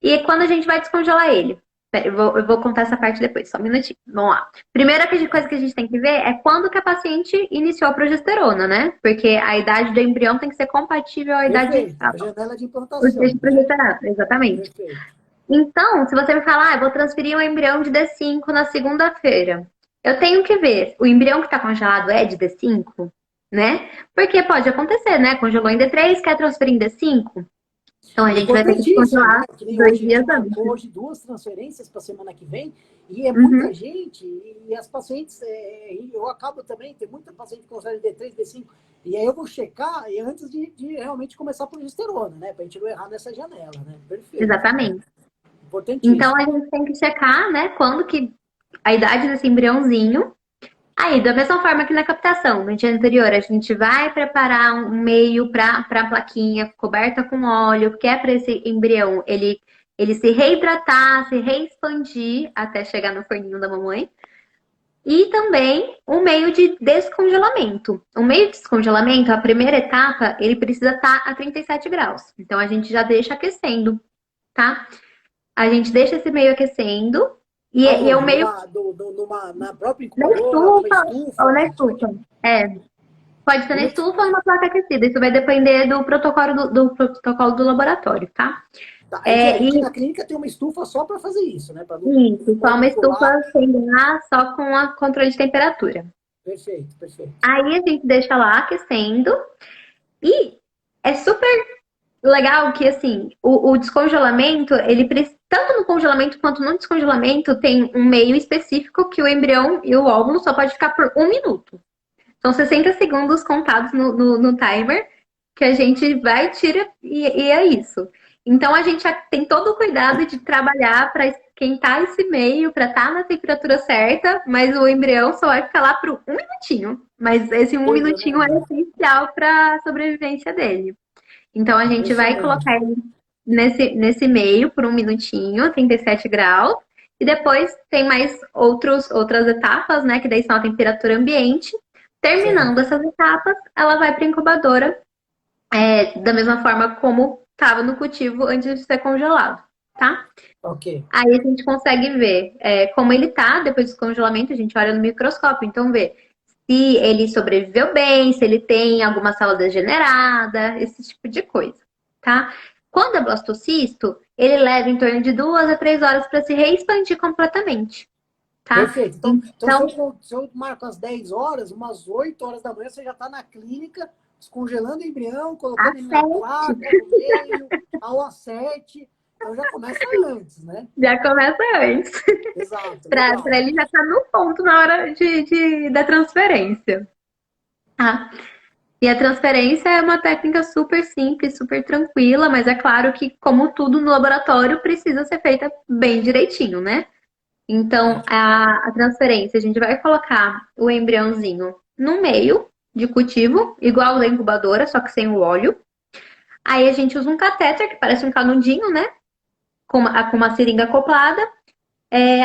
E quando a gente vai descongelar ele? Pera, eu vou contar essa parte depois, só um minutinho. Vamos lá. Primeira coisa que a gente tem que ver é quando que a paciente iniciou a progesterona, né? Porque a idade do embrião tem que ser compatível à idade, Perfeito. A janela de o implantação, desfecho né? progesterado, exatamente. Perfeito. Então, se você me falar, eu vou transferir um embrião de D5 na segunda-feira, eu tenho que ver, o embrião que está congelado é de D5, né? Porque pode acontecer, né? Congelou em D3, quer transferir em D5? Então a gente vai ter que Importantíssimo, né? descongelar Que nem dois hoje, a gente dias marcou antes. hoje 2 transferências para semana que vem, e é muita Uhum, gente, e as pacientes, eu acabo também, tem muita paciente que consegue D3, D5, e aí eu vou checar e antes de realmente começar a progesterona, né? Para a gente não errar nessa janela, né? Perfeito, né? exatamente. Então Importantíssimo. a gente tem que checar, né, quando que a idade desse embriãozinho. Aí, da mesma forma que na captação, no dia anterior, a gente vai preparar um meio para a plaquinha coberta com óleo, que é para esse embrião ele se reidratar, se reexpandir até chegar no forninho da mamãe. E também um meio de descongelamento. O meio de descongelamento, a primeira etapa, ele precisa estar a 37 graus. Então a gente já deixa aquecendo, tá? A gente deixa esse meio aquecendo e é o Aonde? meio Na própria na incubadora, numa estufa ou estufa? na estufa. É, pode ser na Como é que... estufa ou numa placa aquecida. Isso vai depender do protocolo do protocolo do laboratório, tá? Tá, É, aqui e na clínica tem uma estufa só para fazer isso, né? Para não isso, só uma manipular. estufa sem gás, só com a controle de temperatura. Perfeito, perfeito. Aí a gente deixa lá aquecendo e é super legal que, assim, o descongelamento, tanto no congelamento quanto no descongelamento, tem um meio específico que o embrião e o óvulo só pode ficar por 1 minuto. São 60 segundos contados no timer que a gente vai, tira e é isso. Então a gente tem todo o cuidado de trabalhar para esquentar esse meio, para estar na temperatura certa, mas o embrião só vai ficar lá por 1 minutinho. Mas esse um Coisa, né, minutinho é Ana? essencial para a sobrevivência dele. Então a gente vai Impressionante. colocar ele nesse meio por 1 minutinho, 37 graus. E depois tem mais outras etapas, né? Que daí são a temperatura ambiente. Terminando Certo. essas etapas, ela vai para a incubadora, da mesma forma como estava no cultivo antes de ser congelado, tá? Ok. Aí a gente consegue ver como ele tá depois do congelamento, a gente olha no microscópio, então vê se ele sobreviveu bem, se ele tem alguma célula degenerada, esse tipo de coisa, tá? Quando é blastocisto, ele leva em torno de 2 a 3 horas para se reexpandir completamente, tá? Perfeito. Então Então, se eu marco às 10 horas, umas 8 horas da manhã, você já está na clínica, descongelando o embrião, a colocando ele na 7 placa, no meio, ao A7. Então já começa antes, né? já começa antes. Exato, Para legal. ele já estar no ponto na hora da transferência. Tá? E a transferência é uma técnica super simples, super tranquila, mas é claro que, como tudo no laboratório, precisa ser feita bem direitinho, né? Então, a transferência, a gente vai colocar o embriãozinho no meio de cultivo, igual da incubadora, só que sem o óleo. Aí a gente usa um catéter, que parece um canudinho, né? Com uma seringa acoplada.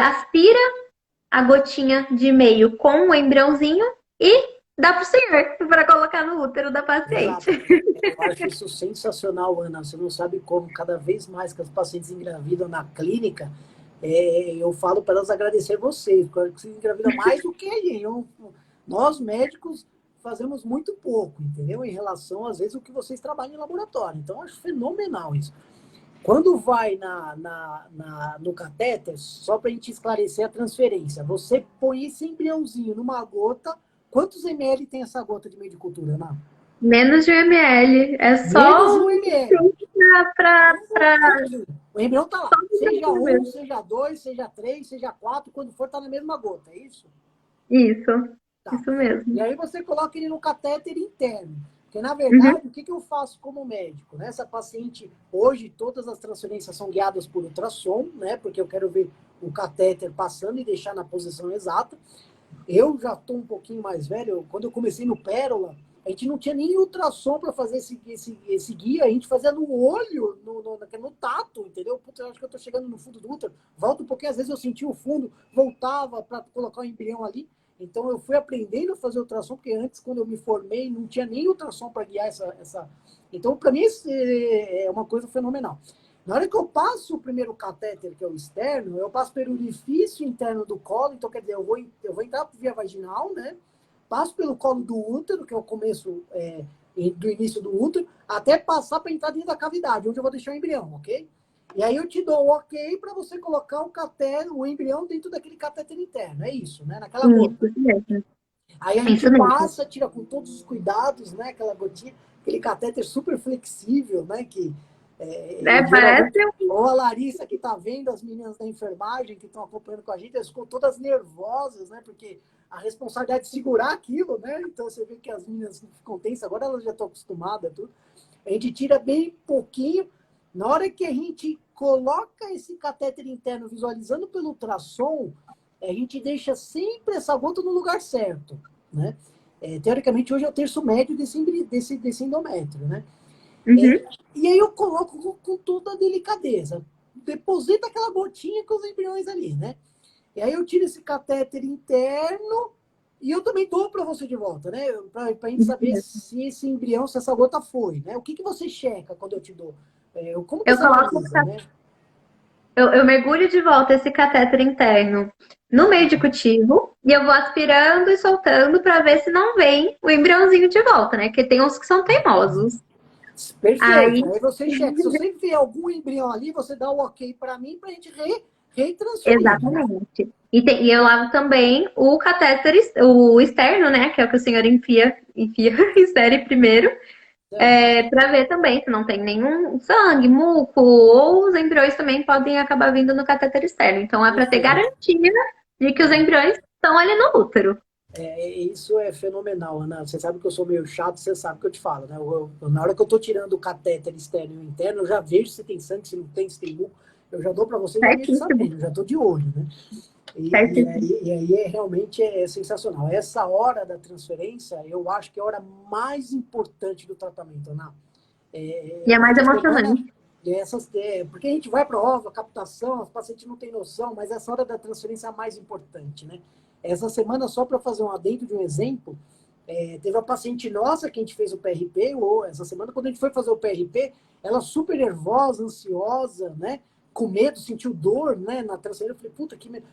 Aspira a gotinha de meio com o embriãozinho e dá pro senhor para colocar no útero da paciente. Exato. Eu acho isso sensacional, Ana. Você não sabe como, cada vez mais que as pacientes engravidam na clínica, eu falo para elas agradecer vocês, porque você engravida mais do que a gente. Nós, médicos, fazemos muito pouco, entendeu? Em relação, às vezes, ao que vocês trabalham em laboratório. Então, eu acho fenomenal isso. Quando vai no catéter, só para a gente esclarecer a transferência, você põe esse embriãozinho numa gota. Quantos ml tem essa gota de meio de cultura, Ana? Menos de 1 ml. É Menos de só um ml. para Pouquinho. O embrião tá lá. Seja um, mesmo. seja dois, seja três, seja quatro, quando for, tá na mesma gota, é isso? Isso, Tá. isso E mesmo. aí você coloca ele no catéter interno. Porque, na Uhum. verdade, o que eu faço como médico? Né? Essa paciente, hoje, todas as transferências são guiadas por ultrassom, né? Porque eu quero ver o catéter passando e deixar na posição exata. Eu já estou um pouquinho mais velho. Quando eu comecei no Pérola, a gente não tinha nem ultrassom para fazer esse guia. A gente fazia no olho, no tato, entendeu? Puta, eu acho que eu estou chegando no fundo do útero. Volta um pouquinho, às vezes eu sentia o fundo, voltava para colocar o embrião ali. Então eu fui aprendendo a fazer ultrassom, porque antes, quando eu me formei, não tinha nem ultrassom para guiar essa. Então, para mim, isso é uma coisa fenomenal. Na hora que eu passo o primeiro catéter, que é o externo, eu passo pelo orifício interno do colo, então quer dizer, eu vou entrar via vaginal, né? Passo pelo colo do útero, que é o começo do início do útero, até passar para entrar dentro da cavidade, onde eu vou deixar o embrião, ok? E aí eu te dou o ok para você colocar o catéter, o embrião dentro daquele catéter interno, é isso, né? Naquela gota. Isso mesmo. Aí a gente Isso mesmo. passa, tira com todos os cuidados, né? Aquela gotinha, aquele catéter super flexível, né? Que Parece. geralmente, ou a Larissa que está vendo, as meninas da enfermagem que estão acompanhando com a gente, elas ficam todas nervosas, né? Porque a responsabilidade de segurar aquilo, né? Então você vê que as meninas ficam tensas, agora elas já estão acostumadas, tudo. A gente tira bem pouquinho. Na hora que a gente coloca esse catéter interno visualizando pelo ultrassom, a gente deixa sempre essa gota no lugar certo, né? Teoricamente, hoje é o terço médio desse endométrio, né? Uhum. E aí eu coloco com toda a delicadeza. Deposito aquela gotinha com os embriões ali, né? E aí eu tiro esse catéter interno e eu também dou para você de volta, né? Para a gente saber se esse embrião, se essa gota foi, né? O que você checa quando eu te dou? Como que Eu você coloco, analisa, né? eu mergulho de volta esse catéter interno no meio de cultivo e eu vou aspirando e soltando para ver se não vem o embriãozinho de volta, né? Porque tem uns que são teimosos. Perfeito. Aí, Aí você checa. Se você vê algum embrião ali, você dá o ok para mim para a gente retransferir, né? exatamente. E eu lavo também o catéter, o externo, né? Que é o que o senhor insere primeiro, para ver também se não tem nenhum sangue, muco, ou os embriões também podem acabar vindo no catéter externo. Então é para ter Perfeito. garantia de que os embriões estão ali no útero. Isso é fenomenal, Ana. Você sabe que eu sou meio chato, você sabe que eu te falo, né? Na hora que eu tô tirando o catéter externo e interno, eu já vejo se tem sangue, se não tem, se tem muco. Eu já dou para você e já deixo Certíssimo, sabendo, eu já tô de olho, né? certíssimo. E aí realmente sensacional. Essa hora da transferência, eu acho que é a hora mais importante do tratamento, Ana. E é mais Essa semana, emocionante. porque a gente vai para a OVA, captação, os pacientes não têm noção, mas essa hora da transferência é a mais importante, né? Essa semana, só para fazer um adendo de um exemplo, teve uma paciente nossa que a gente fez o PRP, ou essa semana, quando a gente foi fazer o PRP, ela super nervosa, ansiosa, né? Com medo, sentiu dor, né? Na transferência, eu falei, puta, que medo.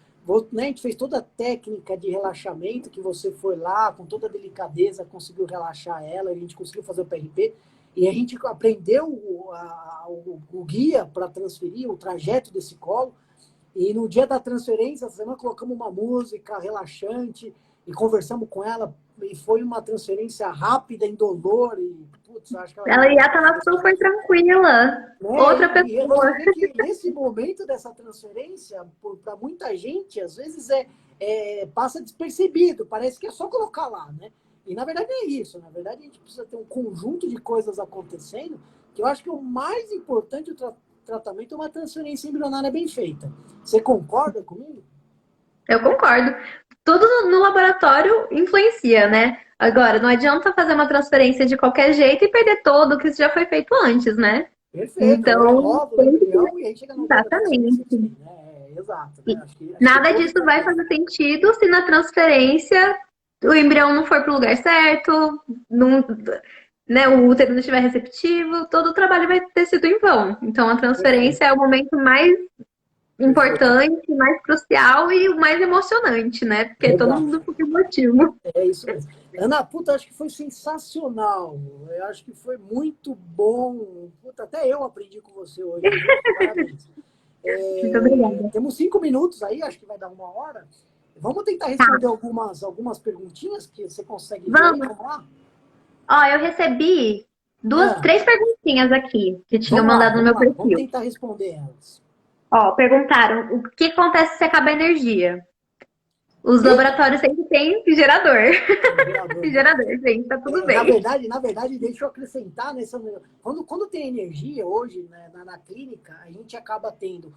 Né? A gente fez toda a técnica de relaxamento, que você foi lá, com toda a delicadeza, conseguiu relaxar ela, a gente conseguiu fazer o PRP, e a gente aprendeu o guia para transferir, o trajeto desse colo, e no dia da transferência, essa semana, colocamos uma música relaxante e conversamos com ela. E foi uma transferência rápida, indolor. E, putz, acho que ela Ela deu ia conta estar disso. super tranquila. Né? Outra E você pessoa. vê que nesse momento dessa transferência, para muita gente, às vezes passa despercebido. Parece que é só colocar lá, né? E na verdade é isso. Na verdade, a gente precisa ter um conjunto de coisas acontecendo, que eu acho que o mais importante do tratamento é uma transferência embrionária bem feita. Você concorda comigo? Eu concordo. Tudo no laboratório influencia, né? Agora, não adianta fazer uma transferência de qualquer jeito e perder todo o que já foi feito antes, né? Perfeito. Então, Óvulo, embrião, e aí chega no dia da transferência, exatamente. enfim, né? Exato, né? E Acho que nada todos disso vai concordam. fazer sentido se na transferência o embrião não for para o lugar certo, não, né, o útero não estiver receptivo, todo o trabalho vai ter sido em vão. Então, a transferência Perfeito, é o momento mais perfeito. importante, mais crucial e o mais emocionante, né? Porque todo Legal. mundo fica emotivo. É isso mesmo. Ana, puta, acho que foi sensacional. Eu acho que foi muito bom. Puta, até eu aprendi com você hoje, viu? Parabéns. Muito obrigada. Temos 5 minutos aí, acho que vai dar 1 hora. Vamos tentar Tá, responder algumas perguntinhas que você consegue ver aí. vamos. Vamos lá? Ó, eu recebi Ah, três perguntinhas aqui que tinham vamos lá, mandado no vamos meu lá. Vamos perfil. tentar responder elas. Ó, perguntaram o que acontece se acaba a energia. Os E laboratórios sempre têm gerador. tem gerador, né? Gerador, gente, tá tudo Na bem. verdade, deixa eu acrescentar nessa. Quando tem energia hoje, né, na clínica, a gente acaba tendo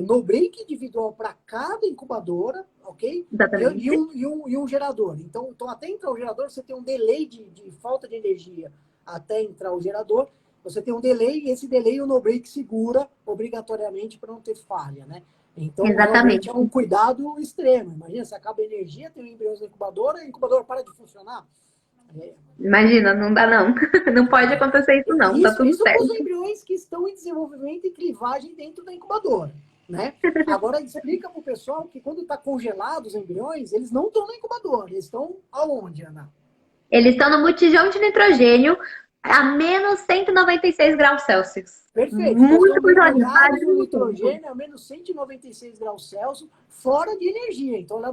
no break individual para cada incubadora, ok? Exatamente. E um gerador. Então, até entrar o gerador, você tem um delay de falta de energia até entrar o gerador. Você tem um delay, e esse delay o no break segura obrigatoriamente para não ter falha, né? Então, realmente é Exatamente. um cuidado extremo. Imagina, se acaba a energia, tem um embrião na incubadora, a incubadora para de funcionar. Imagina, não dá não. Não pode acontecer isso não, tá tudo Isso para os certo. embriões que estão em desenvolvimento e clivagem dentro da incubadora, né? Agora, explica para o pessoal que quando está congelado os embriões, eles não estão na incubadora, eles estão aonde, Ana? Eles estão no botijão de nitrogênio a menos 196 graus Celsius. Perfeito. Então, Muito estão congelado mergulhados no no tempo. nitrogênio a menos 196 graus Celsius, fora de energia. Então, lá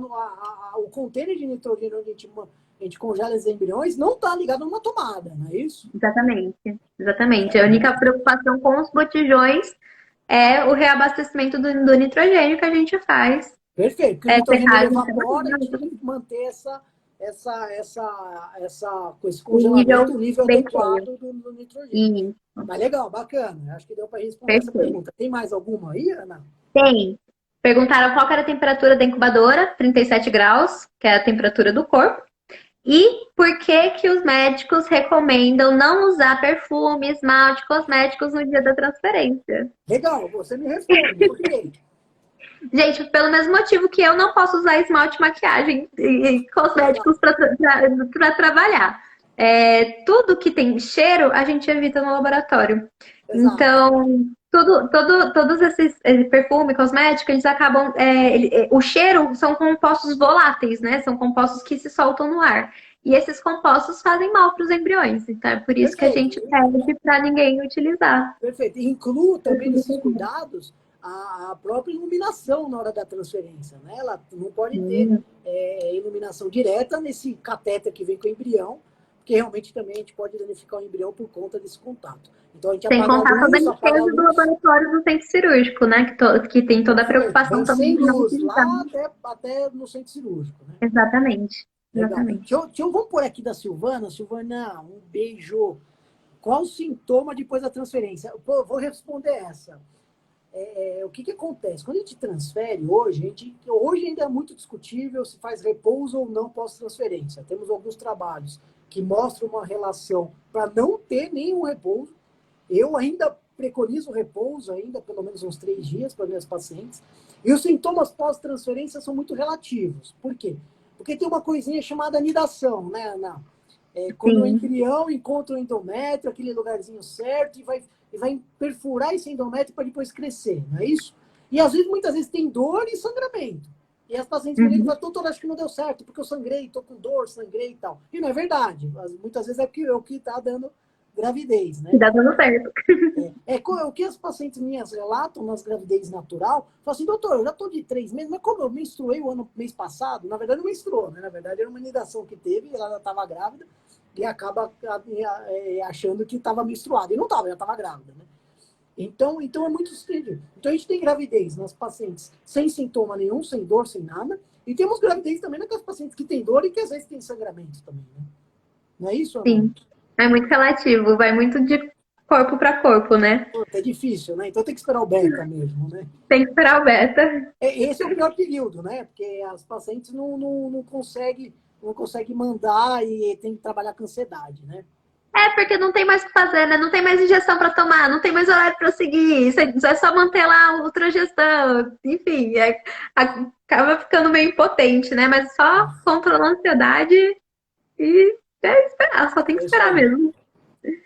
o container de nitrogênio onde a gente congela os embriões não está ligado numa tomada, não é isso? Exatamente, exatamente. A única preocupação com os botijões é o reabastecimento do nitrogênio que a gente faz. Perfeito, porque o É nitrogênio ele ferragem, evapora, a gente tem que manter com esse o nível congelamento, o nível bem cheio. adequado do nitrogênio. Isso, Mas legal, bacana. Acho que deu para responder essa perfeito. pergunta. Tem mais alguma aí, Ana? Tem. Perguntaram qual que era a temperatura da incubadora, 37 graus, que é a temperatura do corpo. E por que que os médicos recomendam não usar perfume, esmalte, cosméticos no dia da transferência? Legal, você me responde. Por quê? Gente, pelo mesmo motivo que eu não posso usar esmalte, maquiagem e Exato. cosméticos para trabalhar. Tudo que tem cheiro, a gente evita no laboratório. Exato. Então, todos esses perfume, cosmético, eles acabam. O cheiro são compostos voláteis, né? São compostos que se soltam no ar. E esses compostos fazem mal para os embriões. Então, é por isso que a Perfeito. gente pede para ninguém utilizar. Perfeito. E incluo também nesses cuidados a própria iluminação na hora da transferência. Né? Ela não pode ter iluminação direta nesse cateter que vem com o embrião, porque realmente também a gente pode danificar o embrião por conta desse contato. Então a gente Sem contar toda a apaga a limpeza do luz. laboratório do centro cirúrgico, né? Que tem toda a Perfeito. preocupação Vai também sem de não luz, utilizar. lá até no centro cirúrgico. Né? Exatamente. Legal. Exatamente. Vamos por aqui da Silvana. Silvana, um beijo. Qual o sintoma depois da transferência? Pô, vou responder essa. O que acontece? Quando a gente transfere hoje, hoje ainda é muito discutível se faz repouso ou não pós-transferência. Temos alguns trabalhos que mostram uma relação para não ter nenhum repouso. Eu ainda preconizo repouso, ainda pelo menos uns 3 dias para meus pacientes. E os sintomas pós-transferência são muito relativos. Por quê? Porque tem uma coisinha chamada anidação, né, Ana? Quando o Sim. embrião encontra o endométrio, aquele lugarzinho certo, e vai perfurar esse endométrio para depois crescer, não é isso? E às vezes, muitas vezes, tem dor e sangramento. E as pacientes me ligam e falam, doutor, acho que não deu certo, porque eu sangrei, estou com dor, sangrei e tal. E não é verdade. Muitas vezes é o que está dando gravidez, né? Tá dando certo. O que as pacientes minhas relatam nas gravidez natural, falam assim, doutor, eu já estou de 3 meses, mas como eu menstruei mês passado, na verdade não menstruou, né? Na verdade era uma inidação que teve, ela já estava grávida, e acaba achando que estava menstruada. E não estava, já estava grávida, né? Então é muito estranho. Então a gente tem gravidez nas pacientes sem sintoma nenhum, sem dor, sem nada, e temos gravidez também naquelas pacientes que têm dor e que às vezes têm sangramento também, né? Não é isso, Ana? Sim. É muito relativo, vai muito de corpo para corpo, né? Puta, é difícil, né? Então tem que esperar o beta mesmo, né? Tem que esperar o beta. Esse é o pior período, né? Porque as pacientes não conseguem mandar e tem que trabalhar com ansiedade, né? Porque não tem mais o que fazer, né? Não tem mais injeção para tomar, não tem mais horário para seguir. É só manter lá a ultragestão. Enfim, acaba ficando meio impotente, né? Mas só controlar a ansiedade e esperar, só tem que É isso esperar aí. mesmo.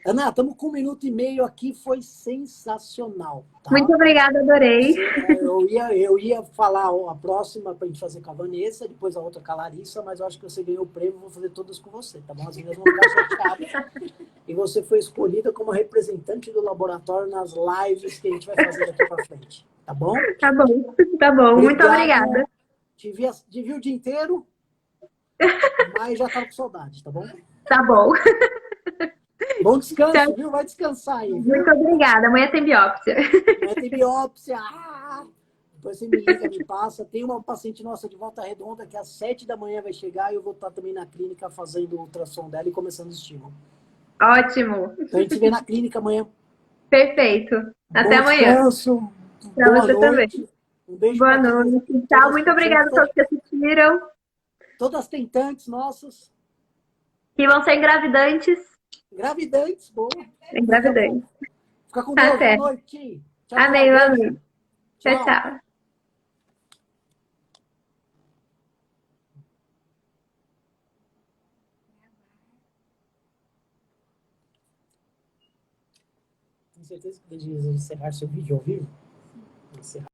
Ana, estamos com 1 minuto e meio aqui, foi sensacional, tá? Muito obrigada, adorei. Eu ia falar a próxima para a gente fazer com a Vanessa, depois a outra com a Larissa, mas eu acho que você ganhou o prêmio, vou fazer todas com você, tá bom? As meninas vão ficar chateadas. E você foi escolhida como representante do laboratório nas lives que a gente vai fazer daqui para frente, tá bom? Tá bom, tá bom. Muito Obrigado. obrigada. Te vi o dia inteiro, mas já tava com saudade, tá bom? Tá bom. Bom descanso, Tchau. viu? Vai descansar aí, Muito viu? obrigada. Amanhã tem biópsia. Vai ter biópsia. Depois você me liga, me passa. Tem uma paciente nossa de Volta Redonda que às 7 da manhã vai chegar e eu vou estar também na clínica fazendo o ultrassom dela e começando o estímulo. Ótimo. Então a gente se vê na clínica amanhã. Perfeito. Até Bom amanhã. descanso, Pra boa você também. noite. Um beijo Boa para todas, noite. Tchau. todas, Muito obrigada a todos que assistiram. todas tentantes nossas. Que vão ser engravidantes. Gravidantes, boa. Engravidantes. Fica com Deus. Boa Até. noite. Tchau, tchau. Amém, Beijo. amém. Tchau, Tchau. tchau. tem certeza que deseja encerrar seu vídeo ao vivo? Encerrar.